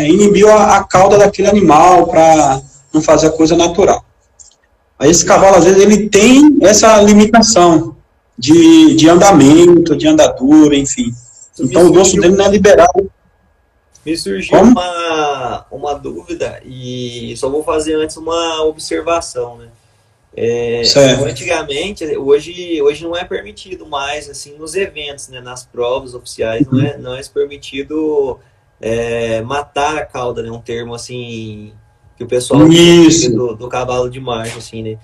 inibiu a cauda daquele animal para não fazer a coisa natural. Aí esse cavalo, às vezes, ele tem essa limitação de andamento, de andadura, enfim. Então, o dorso dele não é liberado. Me surgiu uma dúvida, e só vou fazer antes uma observação, né? Antigamente, hoje não é permitido mais, assim, nos eventos, né, nas provas oficiais, não é permitido matar a cauda, né? Um termo, assim, que o pessoal do cavalo de marcha, assim, né?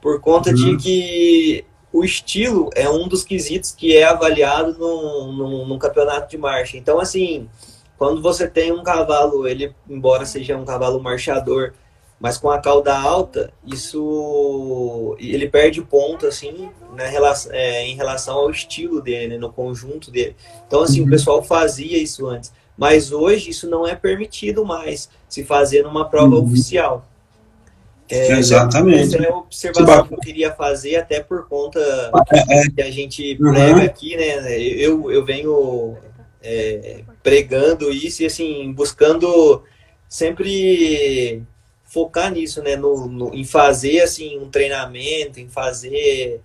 Por conta de que o estilo é um dos quesitos que é avaliado num campeonato de marcha. Então, assim, quando você tem um cavalo, ele, embora seja um cavalo marchador, mas com a cauda alta, ele perde ponto, assim, em relação ao estilo dele, né, no conjunto dele. Então, assim, o pessoal fazia isso antes. Mas hoje isso não é permitido mais se fazer numa prova oficial. Exatamente. Essa é a observação que eu queria fazer, até por conta que a gente prega aqui, né? Eu venho pregando isso e, assim, buscando sempre focar nisso, né? Em fazer, assim, um treinamento, em fazer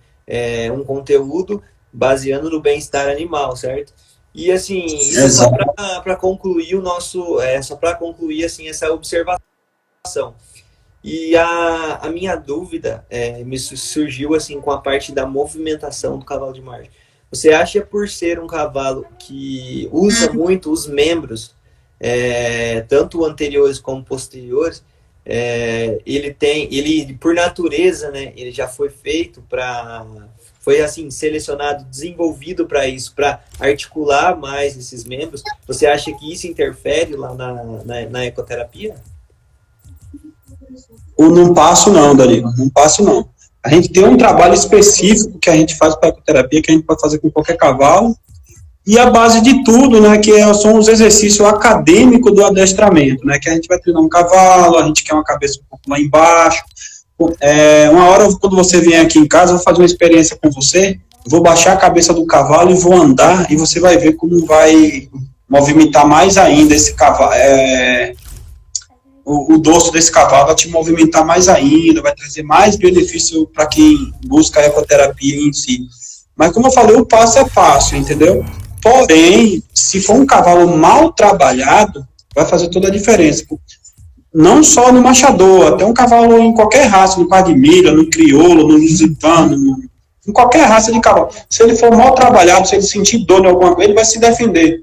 um conteúdo baseando no bem-estar animal, certo? E, assim, isso é só para concluir só para concluir, assim, essa observação. E a minha dúvida me surgiu, assim, com a parte da movimentação do cavalo de marcha. Você acha, por ser um cavalo que usa muito os membros, tanto anteriores como posteriores, ele por natureza, né, ele já foi feito foi assim, selecionado, desenvolvido para isso, para articular mais esses membros? Você acha que isso interfere lá na ecoterapia? Não passo não, Danilo, não passo não. A gente tem um trabalho específico que a gente faz para a ecoterapia, que a gente pode fazer com qualquer cavalo, e a base de tudo, né, que são os exercícios acadêmicos do adestramento, né, que a gente vai treinar um cavalo, a gente quer uma cabeça um pouco lá embaixo. Uma hora, quando você vier aqui em casa, eu vou fazer uma experiência com você, vou baixar a cabeça do cavalo e vou andar, e você vai ver como vai movimentar mais ainda esse cavalo, o dorso desse cavalo vai te movimentar mais ainda, vai trazer mais benefício para quem busca a ecoterapia em si. Mas, como eu falei, o passo é passo, entendeu? Porém, se for um cavalo mal trabalhado, vai fazer toda a diferença. Não só no machador, até um cavalo em qualquer raça, no pardimilha, no crioulo, no lusitano, em qualquer raça de cavalo. Se ele for mal trabalhado, se ele sentir dor em alguma coisa, ele vai se defender.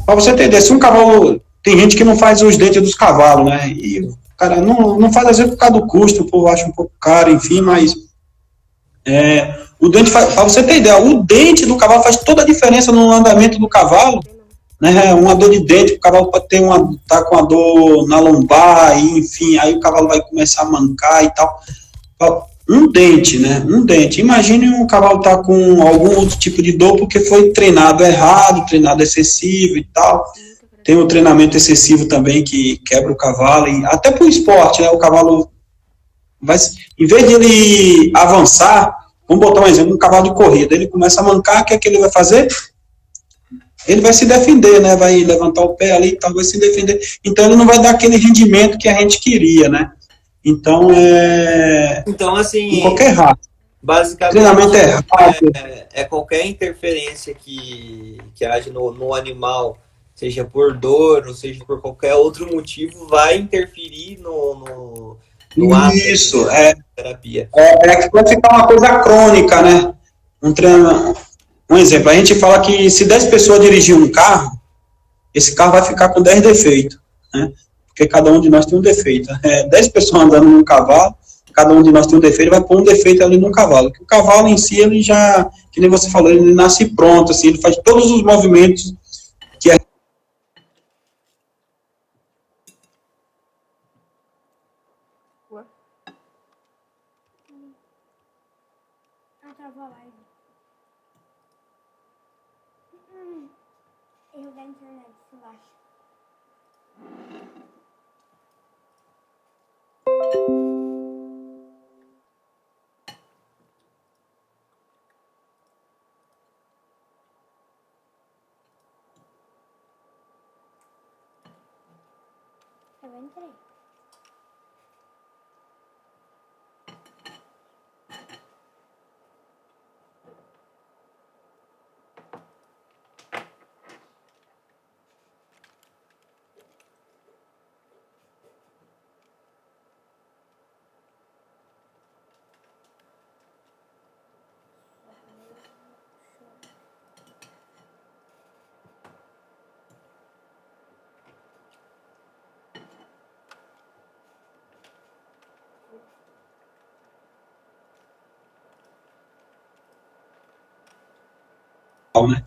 Para você entender, se um cavalo... Tem gente que não faz os dentes dos cavalos, né? E o cara não faz, às vezes, por causa do custo, o povo acha um pouco caro, enfim, mas... o dente para você ter ideia, o dente do cavalo faz toda a diferença no andamento do cavalo, né? Uma dor de dente, o cavalo pode ter tá com a dor na lombar, e, enfim, aí o cavalo vai começar a mancar e tal. Um dente, né? Um dente. Imagine um cavalo tá com algum outro tipo de dor porque foi treinado errado, treinado excessivo e tal. Tem o treinamento excessivo também que quebra o cavalo, e até para o esporte, né? O cavalo vai, em vez de ele avançar, vamos botar um exemplo, um cavalo de corrida, ele começa a mancar, o que é que ele vai fazer? Ele vai se defender, né? Vai levantar o pé ali e tal, vai se defender. Então ele não vai dar aquele rendimento que a gente queria, né? Então assim, em qualquer raça. Basicamente, treinamento qualquer interferência que age no animal, seja por dor ou seja por qualquer outro motivo, vai interferir no isso, terapia. Que pode ficar uma coisa crônica, né? Um exemplo, a gente fala que se 10 pessoas dirigirem um carro, esse carro vai ficar com 10 defeitos, né? Porque cada um de nós tem um defeito. 10 pessoas andando num cavalo, cada um de nós tem um defeito, ele vai pôr um defeito ali no cavalo. Que o cavalo em si, ele já, que nem você falou, ele nasce pronto, assim, ele faz todos os movimentos que é. Travou a live. Erro da internet, relaxa. Eu entrei. Né?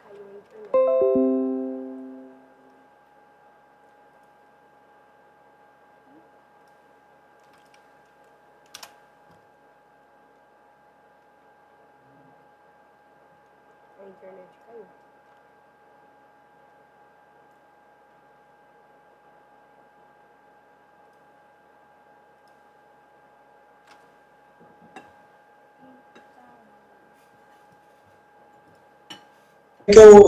Caiu a internet. A internet caiu.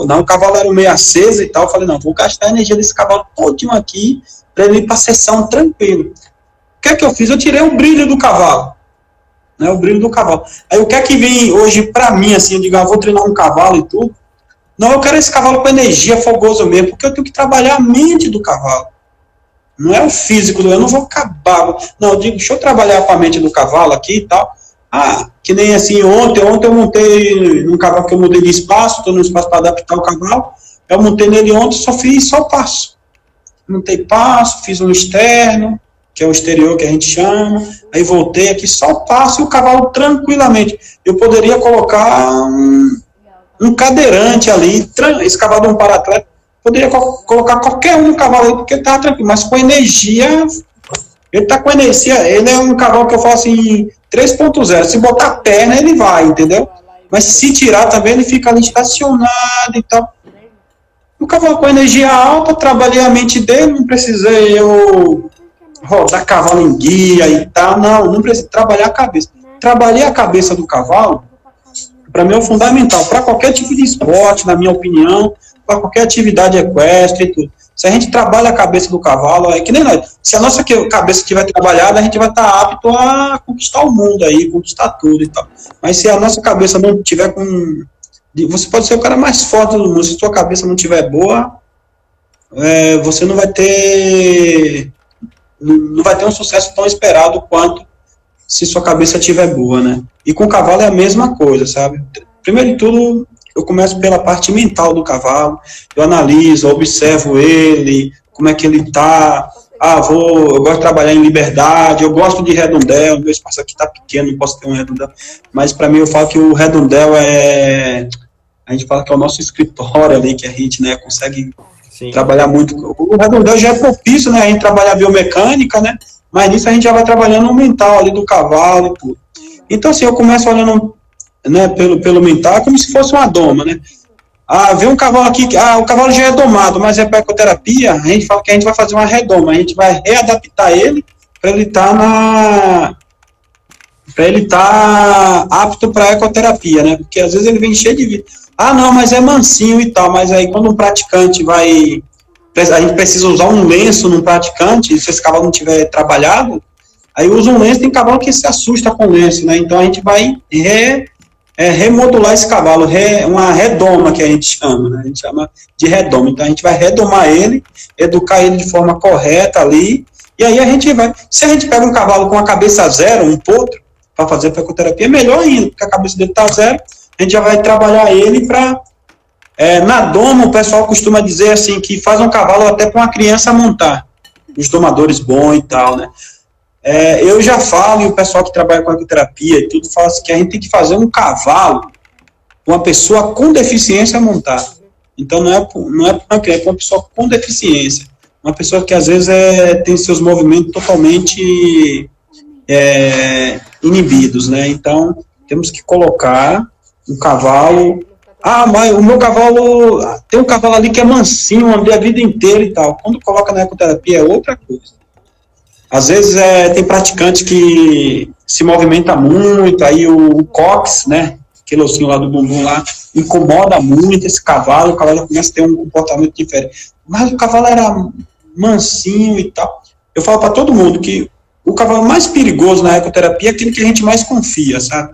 Não, o cavalo era meio aceso e tal, eu falei, não, vou gastar a energia desse cavalo todinho aqui, para ele ir para a sessão tranquilo. O que é que eu fiz? Eu tirei o brilho do cavalo, né, o brilho do cavalo. Aí o que é que vem hoje para mim, assim, eu digo, vou treinar um cavalo e tudo. Não, eu quero esse cavalo com energia, fogoso mesmo, porque eu tenho que trabalhar a mente do cavalo. Não é o físico, eu não vou acabar. Não, eu digo, deixa eu trabalhar com a mente do cavalo aqui e tal. Que nem assim, ontem eu montei num cavalo que eu mudei de espaço, estou no espaço para adaptar o cavalo. Eu montei nele ontem, só passo. Montei passo, fiz um externo, que é o exterior que a gente chama. Aí voltei aqui, só passo e o cavalo tranquilamente. Eu poderia colocar um cadeirante ali, esse cavalo de um para-atleta, poderia colocar qualquer um no cavalo ali, porque ele estava tranquilo, mas com energia, ele está com energia, ele é um cavalo que eu falo assim, 3.0, se botar a perna ele vai, entendeu? Mas se tirar também ele fica ali estacionado e tal. O cavalo com energia alta, trabalhei a mente dele, não precisei eu rodar cavalo em guia e tal, não precisei trabalhar a cabeça. Trabalhei a cabeça do cavalo, para mim é fundamental, para qualquer tipo de esporte, na minha opinião, para qualquer atividade equestre e tudo. Se a gente trabalha a cabeça do cavalo, é que nem nós. Se a nossa cabeça estiver trabalhada, a gente vai estar apto a conquistar o mundo aí, conquistar tudo e tal. Mas se a nossa cabeça não tiver com... Você pode ser o cara mais forte do mundo, se a sua cabeça não tiver boa, você não vai ter um sucesso tão esperado quanto se sua cabeça estiver boa, né? E com o cavalo é a mesma coisa, sabe? Primeiro de tudo, eu começo pela parte mental do cavalo, eu analiso, observo ele, como é que ele está, eu gosto de trabalhar em liberdade, eu gosto de redondel, meu espaço aqui está pequeno, não posso ter um redondel, mas para mim eu falo que o redondel a gente fala que é o nosso escritório ali, que a gente, né, consegue trabalhar muito, o redondel já é propício, né, a gente trabalhar biomecânica, né, mas nisso a gente já vai trabalhando o mental ali do cavalo e tudo. Então assim, eu começo olhando, né, pelo mental, como se fosse uma doma, né? Vê um cavalo aqui, o cavalo já é domado, mas é para ecoterapia, a gente fala que a gente vai fazer uma redoma, a gente vai readaptar ele para ele estar para ele estar apto para ecoterapia, né? Porque às vezes ele vem cheio de vida. Ah, não, mas é mansinho e tal, mas aí quando um praticante vai... A gente precisa usar um lenço num praticante, se esse cavalo não tiver trabalhado, aí usa um lenço, tem cavalo que se assusta com o lenço, né? Então a gente vai remodular esse cavalo, uma redoma que a gente chama, né? A gente chama de redoma. Então a gente vai redomar ele, educar ele de forma correta ali, e aí a gente vai... Se a gente pega um cavalo com a cabeça zero, um potro, para fazer ecoterapia, é melhor ainda, porque a cabeça dele está zero, a gente já vai trabalhar ele para... na doma, o pessoal costuma dizer assim, que faz um cavalo até para uma criança montar, os domadores bons e tal, né? Eu já falo, e o pessoal que trabalha com ecoterapia e tudo, fala assim, que a gente tem que fazer um cavalo, uma pessoa com deficiência montar. Então não é para uma pessoa com deficiência, uma pessoa que às vezes tem seus movimentos totalmente inibidos, né? Então temos que colocar um cavalo... Ah, mas o meu cavalo, tem um cavalo ali que é mansinho, andei a vida inteira e tal. Quando coloca na ecoterapia é outra coisa. Às vezes tem praticante que se movimenta muito, aí o cox, né, aquele ossinho lá do bumbum lá, incomoda muito esse cavalo, o cavalo já começa a ter um comportamento diferente. Mas o cavalo era mansinho e tal. Eu falo para todo mundo que o cavalo mais perigoso na ecoterapia é aquele que a gente mais confia, sabe?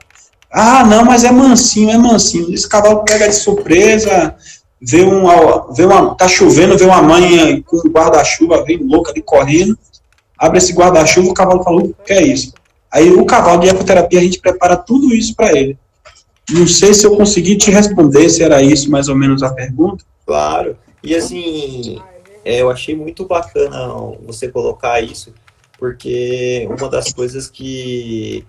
Ah, não, mas é mansinho, é mansinho. Esse cavalo pega de surpresa, tá chovendo, vê uma mãe com um guarda-chuva, vem louca ali correndo, abre esse guarda-chuva, o cavalo fala, o que é isso? Aí o cavalo de ecoterapia, a gente prepara tudo isso para ele. Não sei se eu consegui te responder, se era isso mais ou menos a pergunta. Claro. E assim, eu achei muito bacana você colocar isso, porque uma das coisas que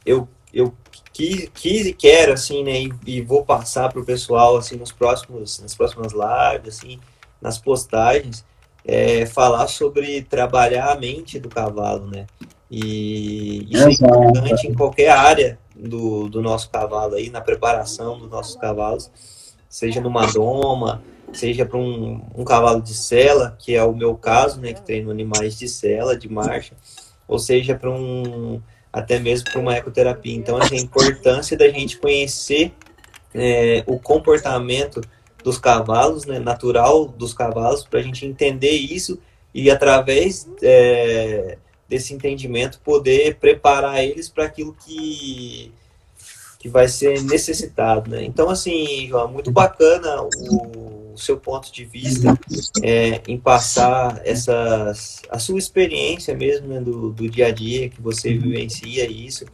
eu quis e quero, assim, né, e vou passar para o pessoal, assim, nas próximas lives, assim, nas postagens, falar sobre trabalhar a mente do cavalo, né, e isso é importante em qualquer área do nosso cavalo aí, na preparação dos nossos cavalos, seja numa doma, seja para um cavalo de sela, que é o meu caso, né, que treino animais de sela, de marcha, ou seja para até mesmo para uma ecoterapia. Então, assim, a importância da gente conhecer o comportamento dos cavalos, né, natural dos cavalos, para a gente entender isso e, através desse entendimento, poder preparar eles para aquilo que vai ser necessitado, né? Então, assim, João, muito bacana o seu ponto de vista em passar a sua experiência mesmo, né, do dia a dia, que você vivencia isso.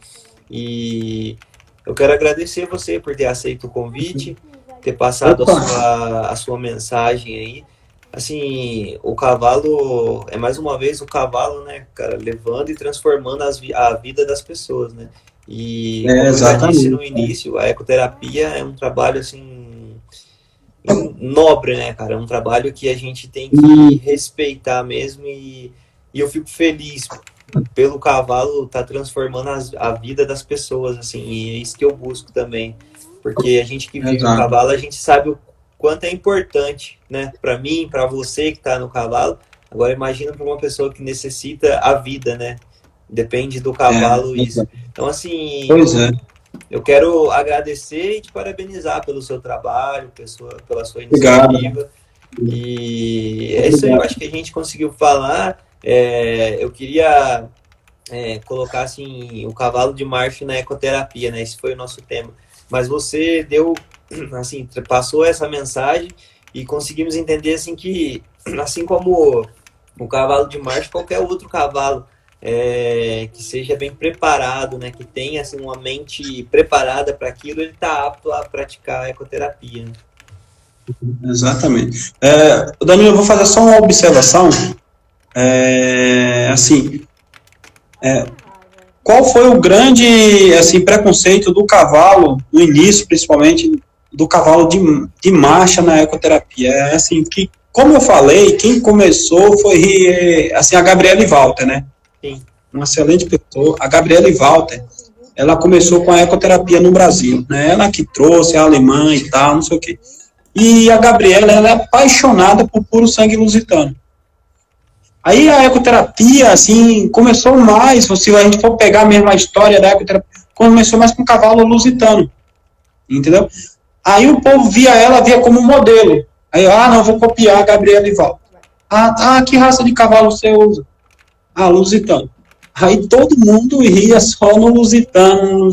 E eu quero agradecer você por ter aceito o convite, ter passado a sua mensagem aí. Assim, o cavalo, mais uma vez o cavalo, né, cara, levando e transformando a vida das pessoas, né? E, como eu já disse no início, a ecoterapia é um trabalho, assim, nobre, né, cara? É um trabalho que a gente tem que respeitar mesmo e eu fico feliz pelo cavalo estar transformando a vida das pessoas, assim, e é isso que eu busco também. Porque a gente que vive no cavalo, a gente sabe o quanto é importante, né, para mim, para você que está no cavalo. Agora imagina para uma pessoa que necessita a vida, né? Depende do cavalo isso. Então, assim, eu quero agradecer e te parabenizar pelo seu trabalho, pela sua iniciativa. E é isso aí, eu acho que a gente conseguiu falar. Eu queria colocar, assim, o cavalo de marcha na ecoterapia, né? Esse foi o nosso tema. Mas você assim, passou essa mensagem e conseguimos entender, assim, que, assim como o cavalo de marcha, qualquer outro cavalo que seja bem preparado, né, que tenha, assim, uma mente preparada para aquilo, ele está apto a praticar a ecoterapia, né? Exatamente. Danilo, eu vou fazer só uma observação. Assim, qual foi o grande, assim, preconceito do cavalo, no início, principalmente, do cavalo de marcha na ecoterapia? Assim, que, como eu falei, quem começou foi, assim, a Gabriele Walter, né? Sim. Uma excelente pessoa. A Gabriele Walter, ela começou com a ecoterapia no Brasil, né? Ela que trouxe a alemã e tal, não sei o quê. E a Gabriela, ela é apaixonada por puro sangue lusitano. Aí a ecoterapia, assim, começou mais, se a gente for pegar mesmo a história da ecoterapia, começou mais com o cavalo lusitano, entendeu? Aí o povo via como modelo. Aí, não, vou copiar a Gabriela Ivaldo. Que raça de cavalo você usa? Lusitano. Aí todo mundo ria só no lusitano.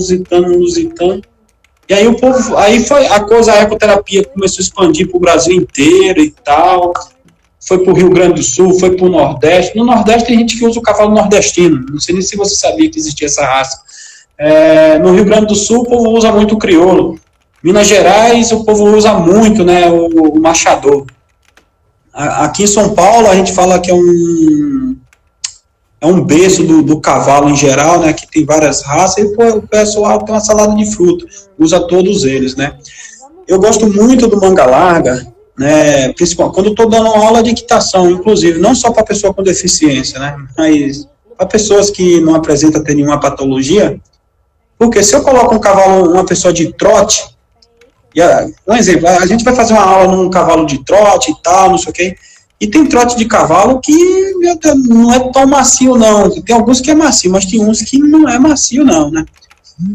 E aí o povo, aí foi a coisa, a ecoterapia começou a expandir para o Brasil inteiro e tal. Foi para o Rio Grande do Sul, foi para o Nordeste. No Nordeste tem gente que usa o cavalo nordestino. Não sei nem se você sabia que existia essa raça. No Rio Grande do Sul o povo usa muito o crioulo. Minas Gerais o povo usa muito, né, o machador. Aqui em São Paulo a gente fala que é um berço do cavalo em geral, né, que tem várias raças, e o pessoal tem uma salada de fruta, usa todos eles, né. Eu gosto muito do manga larga, né, principalmente quando eu estou dando aula de equitação, inclusive, não só para pessoa com deficiência, né, mas para pessoas que não apresentam ter nenhuma patologia, porque se eu coloco um cavalo, uma pessoa de trote, um exemplo, a gente vai fazer uma aula num cavalo de trote e tal, não sei o quê, e tem trote de cavalo que não é tão macio, não. Tem alguns que é macio, mas tem uns que não é macio, não, né?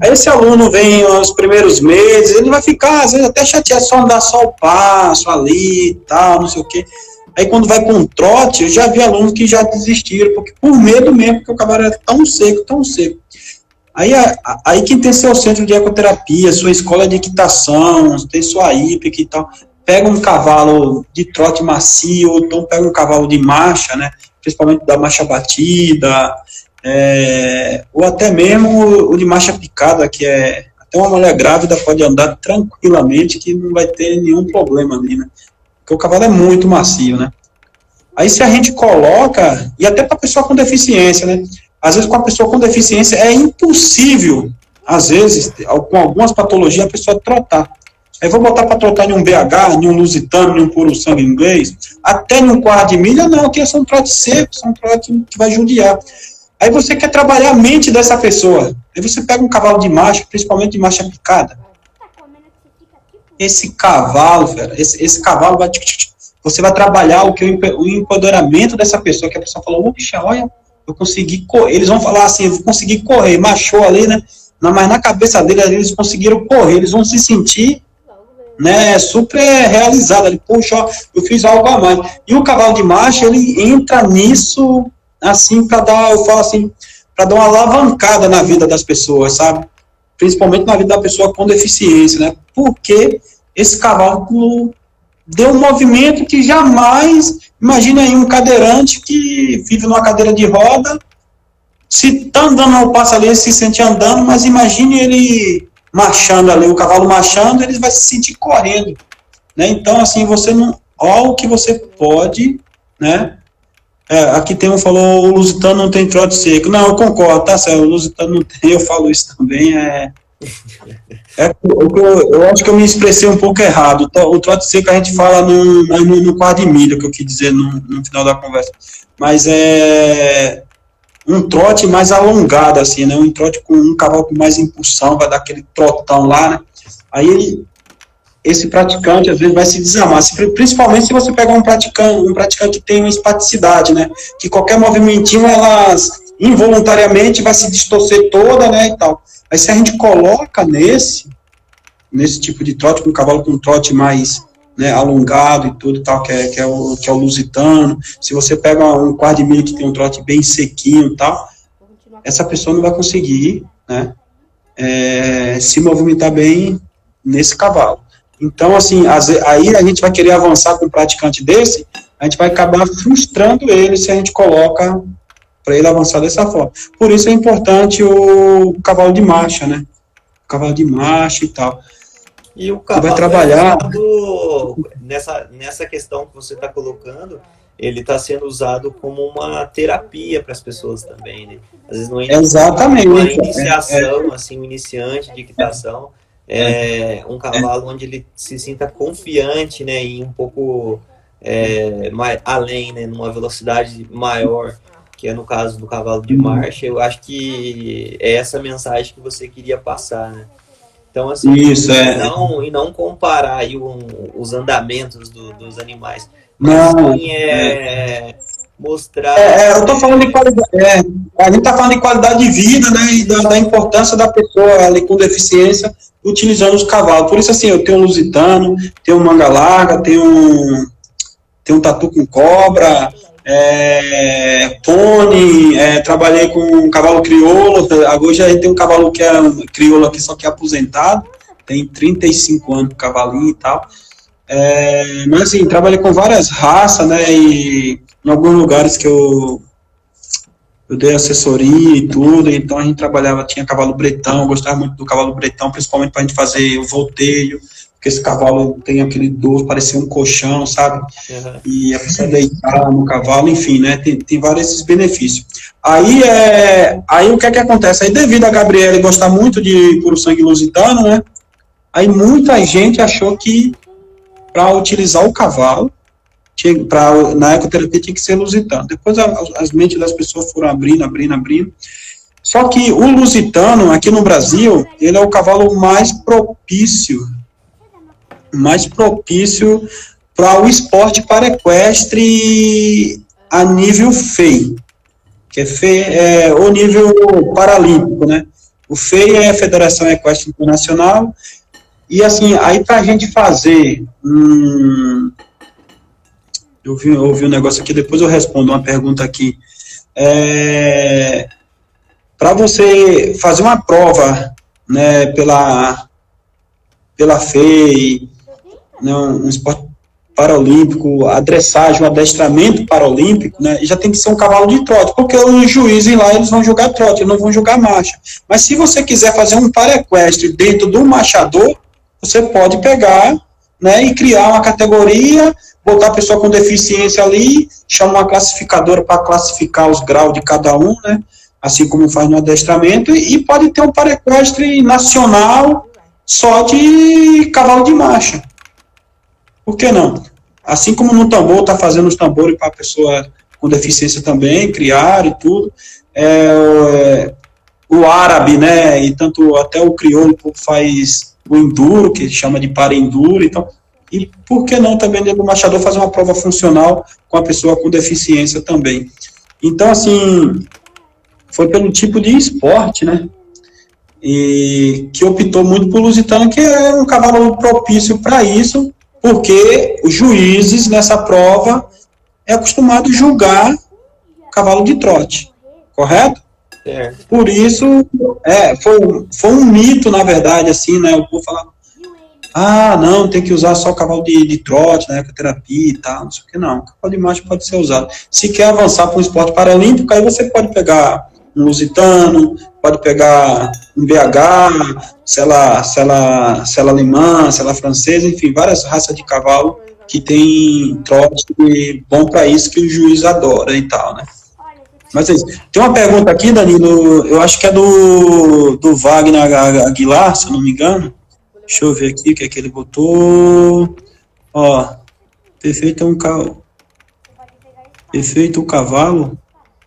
Aí esse aluno vem nos primeiros meses, ele vai ficar, às vezes, até chateado, só andar só o passo ali e tal, não sei o quê. Aí quando vai com um trote, eu já vi alunos que já desistiram, porque por medo mesmo, porque o cavalo é tão seco, tão seco. Aí quem tem seu centro de ecoterapia, sua escola de equitação, tem sua hípica e tal, pega um cavalo de trote macio, ou então pega um cavalo de marcha, né, principalmente da marcha batida, ou até mesmo o de marcha picada, que até uma mulher grávida pode andar tranquilamente, que não vai ter nenhum problema ali, né, porque o cavalo é muito macio, né. Aí se a gente coloca, e até para pessoa com deficiência, né, às vezes com a pessoa com deficiência é impossível, às vezes, com algumas patologias, a pessoa trotar. Aí vou botar para trotar em um BH, em um lusitano, em um puro sangue inglês, até em um quarto de milha, não, que são trote seco, são trote que vai judiar. Aí você quer trabalhar a mente dessa pessoa. Aí você pega um cavalo de marcha, principalmente de marcha picada. Esse cavalo, velho, esse cavalo vai... Você vai trabalhar o empoderamento dessa pessoa, que a pessoa falou, puxa, olha, eu consegui correr. Eles vão falar assim, eu consegui correr, machou ali, né? Mas na cabeça deles, eles conseguiram correr, eles vão se sentir, né, super realizado. Ele, poxa, ó, eu fiz algo a mais. E o cavalo de marcha, ele entra nisso, assim, para dar, eu falo assim, para dar uma alavancada na vida das pessoas, sabe? Principalmente na vida da pessoa com deficiência, né? Porque esse cavalo deu um movimento que jamais, imagina aí um cadeirante que vive numa cadeira de roda, se tá andando ao passo ali, ele se sente andando, mas imagine ele marchando ali, o cavalo marchando, ele vai se sentir correndo, né? Então, assim, você não, olha o que você pode, né? Aqui tem um falou, o lusitano não tem trote seco. Não, eu concordo, tá certo, o lusitano não tem, eu falo isso também, eu acho que eu me expressei um pouco errado. O trote seco a gente fala no quarto de milha, que eu quis dizer no final da conversa. Mas é um trote mais alongado, assim, né? Um trote com um cavalo com mais impulsão, vai dar aquele trotão lá, né? Aí esse praticante, às vezes, vai se desamar. Principalmente se você pegar um praticante que tem uma espasticidade, né? Que qualquer movimentinho, ela involuntariamente vai se distorcer toda, né? E tal. Aí se a gente coloca nesse tipo de trote, com um cavalo com um trote mais, né, alongado e tudo, tal, que é o lusitano, se você pega um quarto de milha que tem um trote bem sequinho e tal, essa pessoa não vai conseguir, né, se movimentar bem nesse cavalo. Então, assim, aí a gente vai querer avançar com um praticante desse, a gente vai acabar frustrando ele se a gente coloca para ele avançar dessa forma. Por isso é importante o cavalo de marcha, né? O cavalo de marcha e tal. E o cavalo vai trabalhar nessa questão que você está colocando, ele está sendo usado como uma terapia para as pessoas também, né? Às vezes não é exatamente uma iniciação, assim, um iniciante de equitação, um cavalo onde ele se sinta confiante, né, e um pouco mais além, né, numa velocidade maior, que é no caso do cavalo de marcha. Eu acho que é essa mensagem que você queria passar, né? Então, assim, isso, e não comparar aí os andamentos dos animais, mas sim, mostrar. Eu tô falando de qualidade, a gente tá falando de qualidade de vida, né, e da importância da pessoa ali com deficiência utilizando os cavalos. Por isso, assim, eu tenho um lusitano, tenho um manga larga, tenho um tatu com cobra, pônei, trabalhei com um cavalo crioulo, hoje a gente tem um cavalo que é um crioulo aqui, só que é aposentado, tem 35 anos o cavalinho e tal. Mas assim, trabalhei com várias raças, né, e em alguns lugares que eu dei assessoria e tudo, então a gente trabalhava, tinha cavalo bretão, eu gostava muito do cavalo bretão, principalmente para a gente fazer o volteio, porque esse cavalo tem aquele dorso, parecia um colchão, sabe? Uhum. E a pessoa deitar no cavalo, enfim, né? Tem vários esses benefícios. Aí o que é que acontece? Aí, devido a Gabriela gostar muito de puro sangue lusitano, né? Aí muita gente achou que para utilizar o cavalo, na ecoterapia tinha que ser lusitano. Depois as mentes das pessoas foram abrindo. Só que o lusitano, aqui no Brasil, ele é o cavalo mais propício para o esporte paraequestre a nível FEI, que é o nível paralímpico, né? O FEI é a Federação Equestre Internacional, e assim, aí para a gente fazer eu ouvi um negócio aqui, depois eu respondo uma pergunta aqui. Para você fazer uma prova, né, pela FEI, né, um esporte paralímpico, a dressagem, o adestramento paralímpico, né, já tem que ser um cavalo de trote, porque os juízes lá, eles vão julgar trote, eles não vão julgar marcha. Mas se você quiser fazer um paraequestre dentro do marchador, você pode pegar, né, e criar uma categoria, botar a pessoa com deficiência ali, chamar uma classificadora para classificar os graus de cada um, né, assim como faz no adestramento, e pode ter um paraequestre nacional só de cavalo de marcha. Por que não? Assim como no tambor, está fazendo os tambores para a pessoa com deficiência também, criar e tudo. O árabe, né, e tanto até o crioulo faz o enduro, que chama de para-enduro, então, e por que não também dentro do marchador fazer uma prova funcional com a pessoa com deficiência também. Então, assim, foi pelo tipo de esporte, né, e que optou muito por lusitano, que é um cavalo propício para isso, porque os juízes nessa prova é acostumado a julgar cavalo de trote, correto? Certo. Por isso, foi um mito, na verdade, assim, né, o povo falava, não, tem que usar só cavalo de trote, na ecoterapia e tal, não sei o que, não, cavalo de marcha pode ser usado. Se quer avançar para um esporte paralímpico, aí você pode pegar um lusitano, pode pegar um BH, sela alemã, sela francesa, enfim, várias raças de cavalo que tem trote bom para isso, que o juiz adora e tal, né. Mas é isso. Tem uma pergunta aqui, Danilo, eu acho que é do Wagner Aguilar, se eu não me engano. Deixa eu ver aqui o que é que ele botou. Ó, perfeito o cavalo,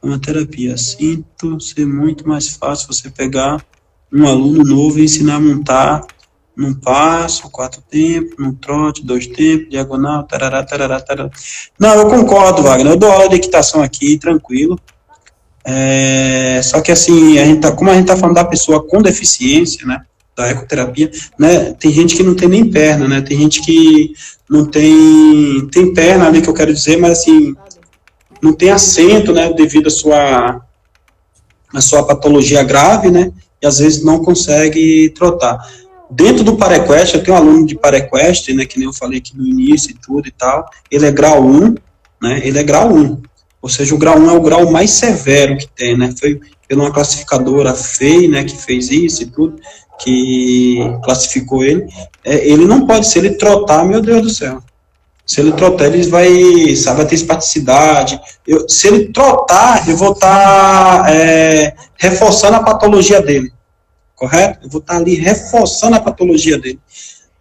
uma terapia. Sinto ser muito mais fácil você pegar um aluno novo e ensinar a montar num passo, 4 tempos, num trote, 2 tempos, diagonal, tarará. Não, eu concordo, Wagner, eu dou aula de equitação aqui, tranquilo. Só que assim, como a gente tá falando da pessoa com deficiência, né, da ecoterapia, né, tem gente que não tem nem perna, né, tem gente que não tem perna ali, que eu quero dizer, mas assim, não tem assento, né, devido à sua patologia grave, né, e às vezes não consegue trotar. Dentro do paraequestre, eu tenho um aluno de paraequestre, né, que nem eu falei aqui no início e tudo e tal, ele é grau 1, né, ou seja, o grau 1 é o grau mais severo que tem, né, foi por uma classificadora FEI, né, que fez isso e tudo, que classificou ele. Ele não pode, se ele trotar, meu Deus do céu, se ele trotar, ele vai ter espasticidade. Se ele trotar, eu vou estar reforçando a patologia dele, correto? Eu vou estar ali reforçando a patologia dele.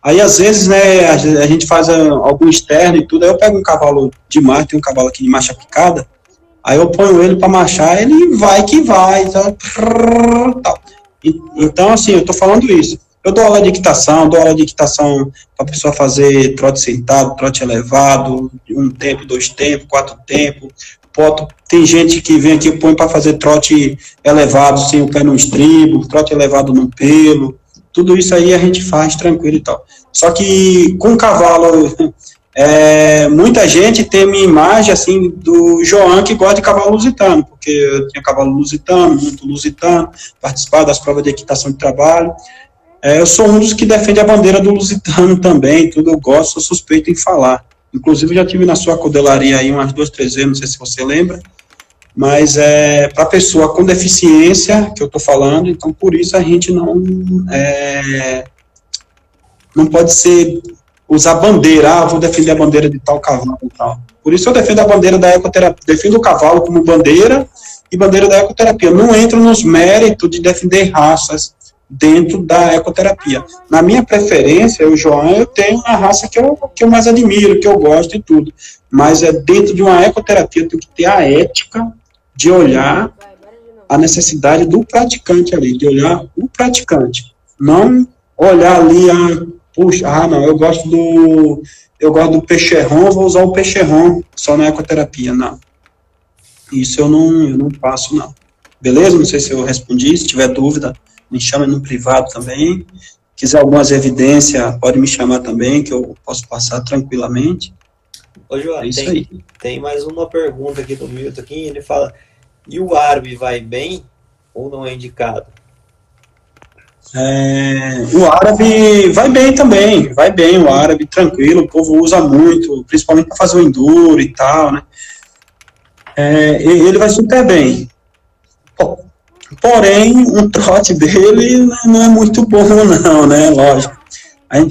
Aí, às vezes, né, a gente faz algum externo e tudo, aí eu pego um cavalo de marcha, tem um cavalo aqui de marcha picada, aí eu ponho ele para marchar, ele vai que vai, tal. Então, assim, eu estou falando isso. Eu dou aula de equitação para a pessoa fazer trote sentado, trote elevado, 1 tempo, 2 tempos, 4 tempos, tem gente que vem aqui, põe para fazer trote elevado, sem o pé no estribo, trote elevado no pelo, tudo isso aí a gente faz tranquilo e tal. Só que com cavalo, muita gente tem uma imagem, assim, do João que gosta de cavalo lusitano, porque eu tinha cavalo lusitano, muito lusitano, participar das provas de equitação de trabalho. Eu sou um dos que defende a bandeira do lusitano também, tudo eu gosto, sou suspeito em falar. Inclusive, já tive na sua codelaria aí umas 2, 3 vezes, não sei se você lembra, mas para pessoa com deficiência, que eu estou falando, então por isso a gente não pode usar bandeira, vou defender a bandeira de tal cavalo e tal. Por isso eu defendo a bandeira da ecoterapia, defendo o cavalo como bandeira e bandeira da ecoterapia. Eu não entro nos méritos de defender raças dentro da ecoterapia. Na minha preferência, o João, eu tenho uma raça que eu mais admiro, que eu gosto e tudo, mas dentro de uma ecoterapia tem que ter a ética de olhar a necessidade do praticante ali, de olhar o praticante, não olhar ali, não, eu gosto do peixerron, vou usar o peixerron só na ecoterapia, não. Isso eu não faço, não. Beleza? Não sei se eu respondi, se tiver dúvida, me chama no privado também. Quiser algumas evidências, pode me chamar também, que eu posso passar tranquilamente. Ô, João, isso aí. Tem mais uma pergunta aqui do Milton, aqui, ele fala, e o árabe vai bem ou não é indicado? O árabe vai bem também, vai bem o árabe, tranquilo, o povo usa muito, principalmente para fazer o enduro e tal, né? Ele vai super bem. Porém, um trote dele não é muito bom, não, né? Lógico.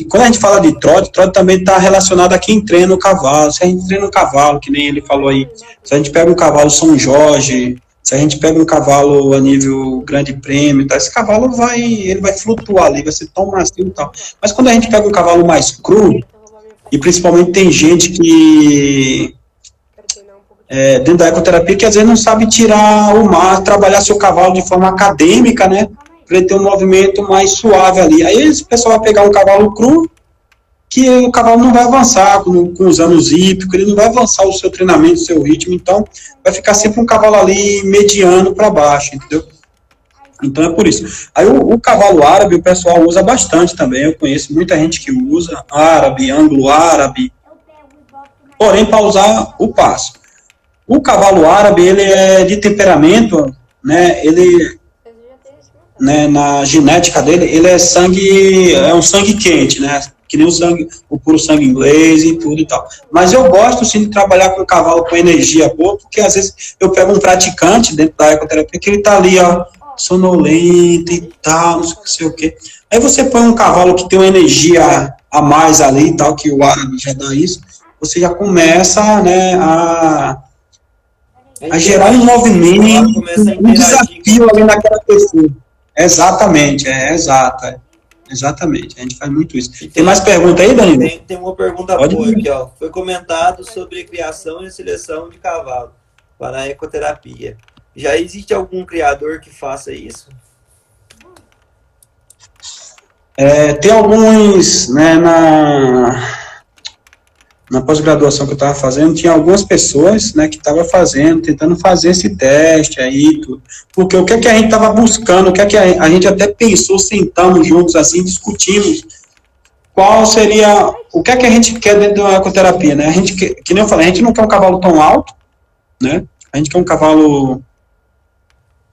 Quando a gente fala de trote também está relacionado a quem treina o cavalo. Se a gente treina um cavalo, que nem ele falou aí, se a gente pega um cavalo São Jorge, se a gente pega um cavalo a nível grande prêmio, tá, esse cavalo ele vai flutuar ali, vai ser tão macio e tal. Mas quando a gente pega um cavalo mais cru, e principalmente tem gente que dentro da ecoterapia, que às vezes não sabe tirar o mar, trabalhar seu cavalo de forma acadêmica, né, para ele ter um movimento mais suave ali. Aí esse pessoal vai pegar um cavalo cru, que o cavalo não vai avançar com os anos hípicos, ele não vai avançar o seu treinamento, o seu ritmo, então vai ficar sempre um cavalo ali mediano para baixo, entendeu? Então é por isso. Aí o cavalo árabe, o pessoal usa bastante também, eu conheço muita gente que usa, árabe, anglo-árabe, porém para usar o passo. O cavalo árabe, ele é de temperamento, né, ele, né, na genética dele, ele é um sangue quente, né, que nem o puro sangue inglês e tudo e tal. Mas eu gosto, sim, de trabalhar com o cavalo com energia boa, porque às vezes eu pego um praticante dentro da ecoterapia, que ele tá ali, ó, sonolento e tal, não sei o quê. Aí você põe um cavalo que tem uma energia a mais ali e tal, que o árabe já dá isso, você já começa, né, a gerar um movimento, um desafio ali naquela pessoa. Exatamente, exatamente, a gente faz muito isso. Tem mais pergunta aí, Danilo? Tem uma pergunta boa aqui, ó. Foi comentado sobre criação e seleção de cavalo para a ecoterapia. Já existe algum criador que faça isso? Tem alguns, né, na pós-graduação que eu estava fazendo, tinha algumas pessoas, né, que estavam tentando fazer esse teste aí, tudo. Porque o que é que a gente estava buscando, o que é que a gente até pensou, sentamos juntos assim, discutimos qual seria, o que é que a gente quer dentro da ecoterapia, né? A gente, que nem eu falei, a gente não quer um cavalo tão alto, né? A gente quer um cavalo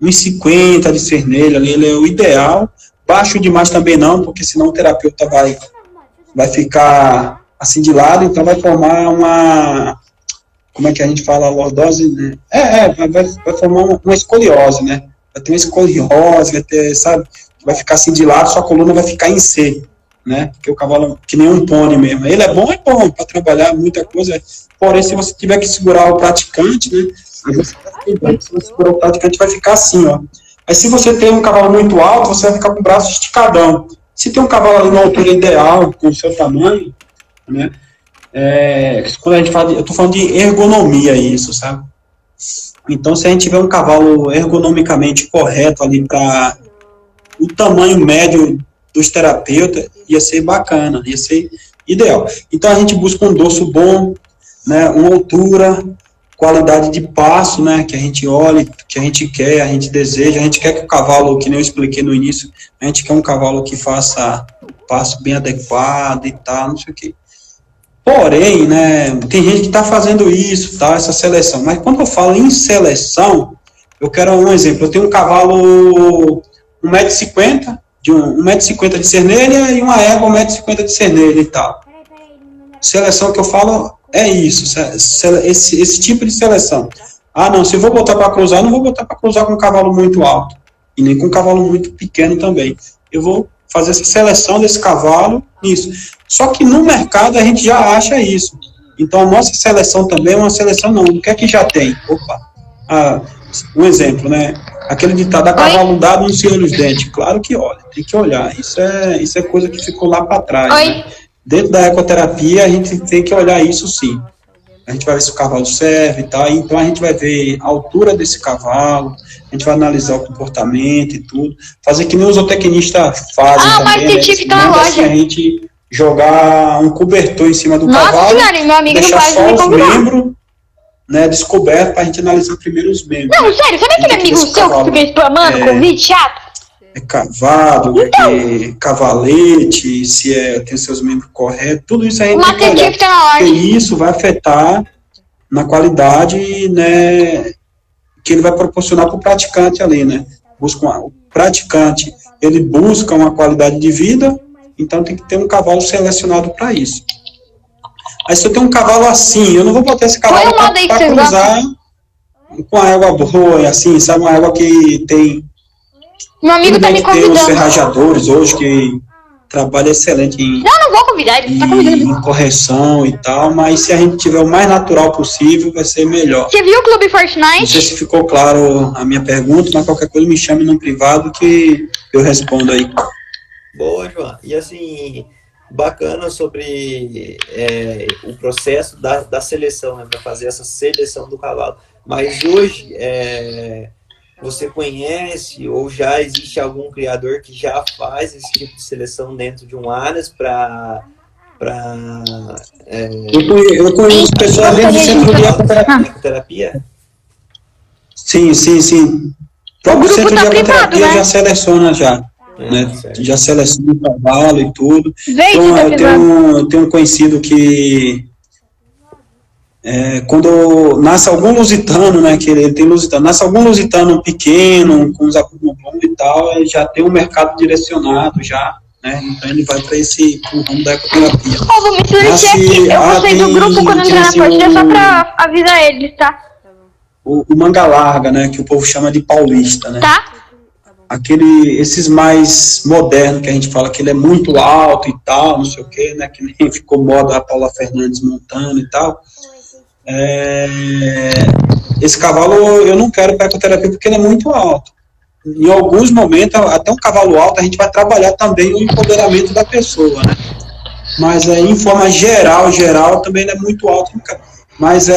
1,50 de cernelho ali, ele é o ideal. Baixo demais também não, porque senão o terapeuta vai ficar assim de lado, então vai formar uma, como é que a gente fala, lordose, né? Vai formar uma escoliose, né? Vai ter uma escoliose, vai ter, sabe? Vai ficar assim de lado, sua coluna vai ficar em C, né? Porque o cavalo, que nem um pônei mesmo. Ele é bom para trabalhar muita coisa, porém, se você tiver que segurar o praticante, né? Aí você se você segurar o praticante, vai ficar assim, ó. Aí se você tem um cavalo muito alto, você vai ficar com o braço esticadão. Se tem um cavalo ali na altura ideal, com o seu tamanho, né? Quando a gente fala, eu estou falando de ergonomia isso, sabe? Então, se a gente tiver um cavalo ergonomicamente correto ali para o tamanho médio dos terapeutas, ia ser bacana, ia ser ideal. Então, a gente busca um dorso bom, né, uma altura, qualidade de passo, né, que a gente olha, que a gente quer, a gente deseja, a gente quer que o cavalo, que nem eu expliquei no início, a gente quer um cavalo que faça passo bem adequado e tal, não sei o quê. Porém, né, tem gente que está fazendo isso, tá, essa seleção, mas quando eu falo em seleção, eu quero um exemplo, eu tenho um cavalo 1,50 m, de 1,50 m de cernelha e uma égua 1,50 m de cernelha e tal. Seleção que eu falo é isso, esse tipo de seleção. Ah, não, se eu vou botar para cruzar, não vou botar para cruzar com um cavalo muito alto, e nem com um cavalo muito pequeno também. Eu vou fazer essa seleção desse cavalo nisso. Só que no mercado a gente já acha isso. Então a nossa seleção também é uma seleção não. O que é que já tem? Opa, um exemplo, né? Aquele ditado, a cavalo dado não se olha os dentes. Claro que olha, tem que olhar. Isso é coisa que ficou lá para trás. Né? Dentro da ecoterapia a gente tem que olhar isso sim. A gente vai ver se o cavalo serve e tal, então a gente vai ver a altura desse cavalo, a gente vai analisar o comportamento e tudo, fazer que nem os zootecnistas fazem também, né? Manda assim a gente jogar um cobertor em cima do cavalo, senhora, meu amigo deixar não só pode os membros, né, descobertos, pra gente analisar primeiro os membros. Não, sério, sabe aquele amigo seu que fica spamando convite chato? É cavado, é cavalete, se tem seus membros corretos, tudo isso a gente tem que olhar, porque isso vai afetar na qualidade, né, que ele vai proporcionar para o praticante ali, né, o praticante, ele busca uma qualidade de vida, então tem que ter um cavalo selecionado para isso. Aí se eu tenho um cavalo assim, eu não vou botar esse cavalo para cruzar com a égua boa, assim, sabe, uma égua que tem... Meu amigo tá me convidando. Tem os ferrajadores hoje que trabalham excelente não vou convidar, ele tá convidando. em correção e tal, mas se a gente tiver o mais natural possível, vai ser melhor. Você viu o Clube Fortnite? Não sei se ficou claro a minha pergunta, mas qualquer coisa me chame no privado que eu respondo aí. Boa, João. E assim, bacana sobre o processo da seleção, né, para fazer essa seleção do cavalo. Mas hoje, você conhece ou já existe algum criador que já faz esse tipo de seleção dentro de um Aras para eu conheço pessoas dentro do centro de ecoterapia? Sim. O próprio centro de ecoterapia, né? Já seleciona já. Né? Já seleciona o cavalo e tudo. Então, eu tenho um conhecido que quando nasce algum lusitano, né, que ele tem lusitano, nasce algum lusitano pequeno, com os acumulos e tal, ele já tem um mercado direcionado já, né, então ele vai para esse ramo da ecoterapia. Vou me silenciar aqui, eu vou sair do grupo quando entrar na partida, só pra avisar eles, tá? O manga larga, né, que o povo chama de paulista, né. Tá. Esses mais modernos, que a gente fala que ele é muito alto e tal, não sei o que, né, que nem ficou moda a Paula Fernandes montando e tal. Esse cavalo eu não quero para ecoterapia porque ele é muito alto. Em alguns momentos, até um cavalo alto, a gente vai trabalhar também o empoderamento da pessoa, né? Mas em forma geral também ele é muito alto. Mas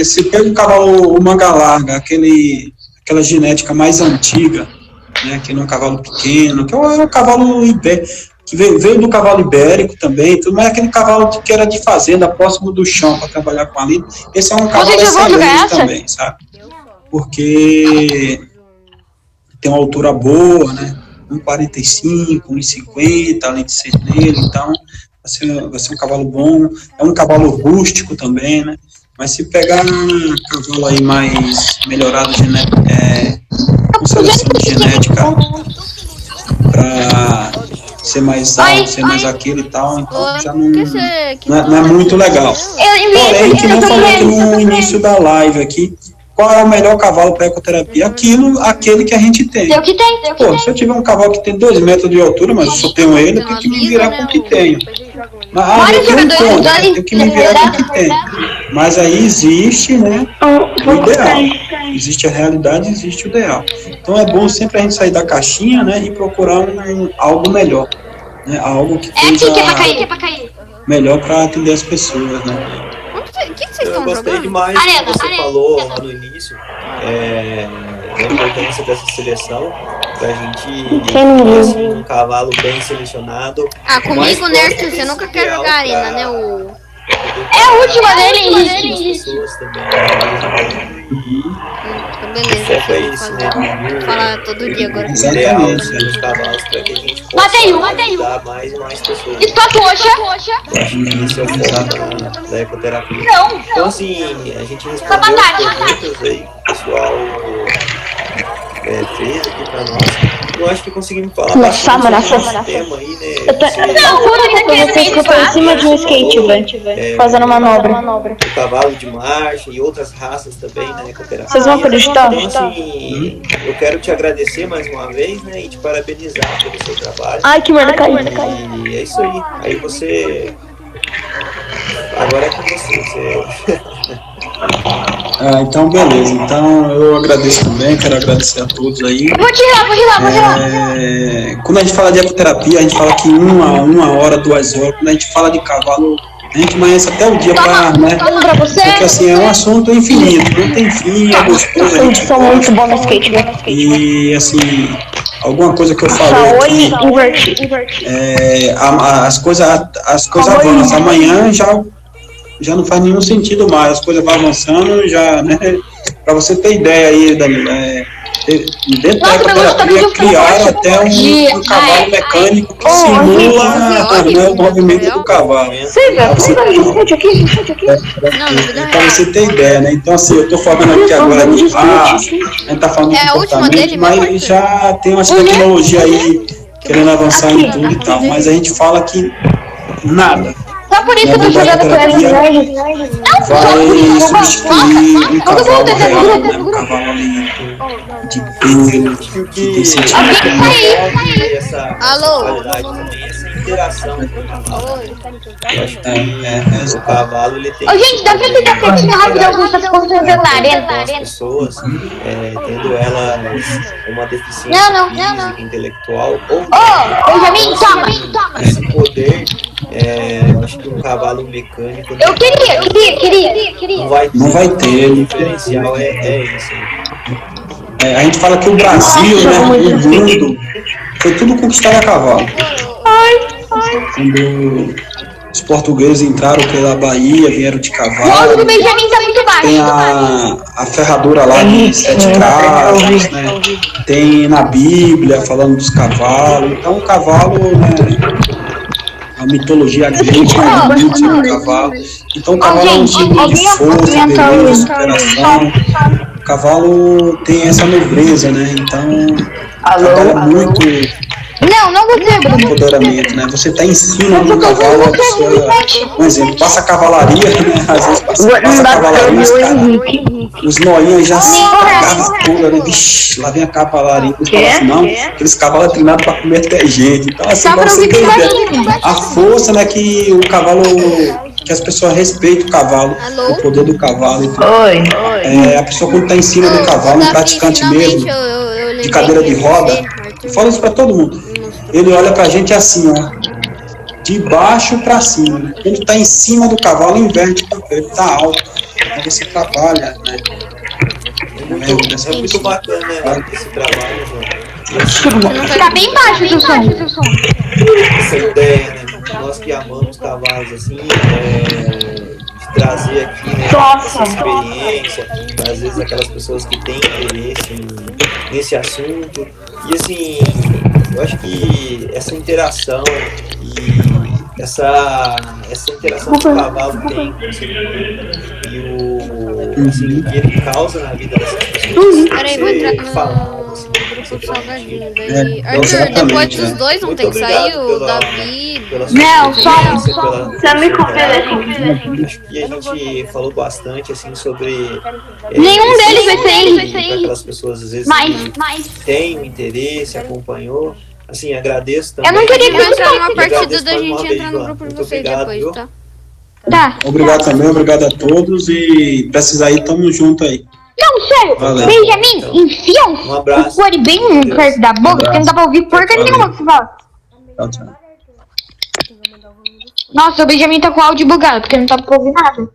se pega um cavalo, o manga larga, aquela genética mais antiga, né, que não é um cavalo pequeno, que é um cavalo ibérico, que veio do cavalo ibérico também, tudo, mas aquele cavalo que era de fazenda, próximo do chão, para trabalhar com a lida, esse é um cavalo excelente também, sabe? Porque tem uma altura boa, né? 1,45, 1,50, além de ser nele, então vai ser um cavalo bom, é um cavalo rústico também, né? Mas se pegar um cavalo aí mais melhorado, com seleção de genética, para ser mais alto, ser mais aquilo e tal, então já não é muito legal. Porém, que nem eu falei aqui no início da live aqui, qual é o melhor cavalo para ecoterapia? Aquele que a gente tem. Pô, se eu tiver um cavalo que tem 2 metros de altura, mas eu só tenho ele, eu tenho que me virar com o que tenho. Eu tenho eu tenho que me virar com o que tem. Mas aí existe, né, o ideal. Existe a realidade, existe o ideal. Então é bom sempre a gente sair da caixinha, né, e procurar algo melhor. Né, algo que seja melhor para atender as pessoas, né. Eu gostei demais do que você falou lá no início, da importância dessa seleção, pra gente ter assim, um cavalo bem selecionado. Comigo, Nertus, eu nunca quero jogar arena, né? É a última dele, Henrique. As pessoas também. Então, O beleza, foco é eu vou isso, fazer. né? Vou falar todo dia agora. O ideal Exatamente. né, dos cavalos para que a gente possa Matei um. ajudar mais e mais pessoas. Spot roxa. Eu acho que esse é o foco da ecoterapia. Não. Então, assim, a gente respondeu as perguntas aí que o pessoal fez aqui pra nós. Eu acho que conseguimos falar bastante sobre esse tema aí, né? Vocês que eu tô em cima de um skate, velho. Fazendo manobra. O cavalo de marcha e outras raças também na ecoterapia. Vocês vão acreditar? Então, assim, eu quero te agradecer mais uma vez, né? E te parabenizar pelo seu trabalho. Ai, que merda, caiu. E é isso aí. Aí você... Agora é com você. Então, beleza. Então, eu agradeço também, quero agradecer a todos aí. Vou tirar. Quando a gente fala de ecoterapia, a gente fala que uma hora, 2 horas. Quando a gente fala de cavalo, a gente amanhece até o dia para, né? Pra você. Porque assim, é um assunto infinito, não tem fim, é gostoso, a gente Sou muito gosta. bom no skate, velho. E assim, alguma coisa que eu falei aqui, as coisas avançam. Amanhã já não faz nenhum sentido mais, as coisas vão avançando, já, né? Para você ter ideia aí, Danilo, dentro da ecoterapia criaram até um cavalo mecânico que simula né, o movimento do cavalo. Para você ter ideia, né? Então, assim, eu estou falando aqui agora de a gente está falando de comportamento, mas já tem umas tecnologias aí querendo avançar em tudo e tal, mas a gente fala que nada. Só por isso que eu tô jogando com ele. Vai substituir um cavalo real, né? Um cavalo ali de pelo, que tem sentimento. Essa Alô? qualidade também, essa interação com o cavalo. Eu acho que o cavalo ele tem. Ô, gente, dá pra tentar quietinho rapidão com essas coisas da com as arena? pessoas, tendo elas uma deficiência física, intelectual, ou Benjamin, toma. esse poder, eu acho que um cavalo mecânico Eu queria. não vai ter. O Não diferencial é isso. A gente fala que o Brasil, né, o mundo, foi tudo conquistado a cavalo. Quando os portugueses entraram pela Bahia, vieram de O áudio cavalo. do Benjamin tá muito Tem baixo. a ferradura lá de 7 cravos, né? Tem na Bíblia falando dos cavalos. Então o cavalo, né? A mitologia grega fala muito sobre o cavalo. Então o cavalo é um símbolo de força, beleza, superação. O cavalo tem essa nobreza, né? Então é muito Não gostei, Bruno. empoderamento, né? Você está em cima do cavalo, a pessoa, por exemplo, passa a cavalaria, né? Às vezes passa a cavalaria, os noinhos já se cagavam toda, né? Vixe, lá vem a cavalaria. Eles falam assim, não, aqueles cavalos é treinados para comer até gente. Então, assim, pra você ter ideia, a força, né, que o cavalo, que as pessoas respeitam o cavalo, o poder do cavalo. Então, a pessoa quando está em cima do cavalo, um praticante mesmo, de cadeira de roda, eu falo isso para todo mundo. Ele olha pra gente assim, ó, de baixo pra cima. Quando tá em cima do cavalo, inverte, ele tá alto. Aí você trabalha, né? É muito bacana, né, esse trabalho, João. Tá bem baixo o som. Essa ideia, né? Nós que amamos cavalos, assim, de trazer aqui, né, essa experiência, às vezes aquelas pessoas que têm interesse nesse assunto. E assim, eu acho que essa interação e essa interação que o cavalo tem com o ser humano e o que ele causa na vida dessas pessoas. Peraí, vou entrar no grupo do Salgadinho. Daí, Arthur, depois dos dois não tem que sair o Davi. Não, só Você me convida. Acho que a gente falou bastante assim sobre nenhum deles vai sair. para aquelas pessoas às vezes Mas que têm um interesse, acompanhou. Assim, agradeço também. eu não queria Vou entrar numa E partida agradeço da mais gente uma vez, entrar no João. grupo de Muito vocês obrigado, depois, viu? tá? tá. Obrigado também, obrigado a todos e precisar aí, tamo junto aí. Não, sério. Valeu. Benjamin, Então, enfia um abraço. o fone bem perto da boca, porque não dá pra ouvir porca nenhuma que você fala. Tchau, tchau. Nossa, o Benjamin tá com o áudio bugado, porque não dá pra ouvir nada.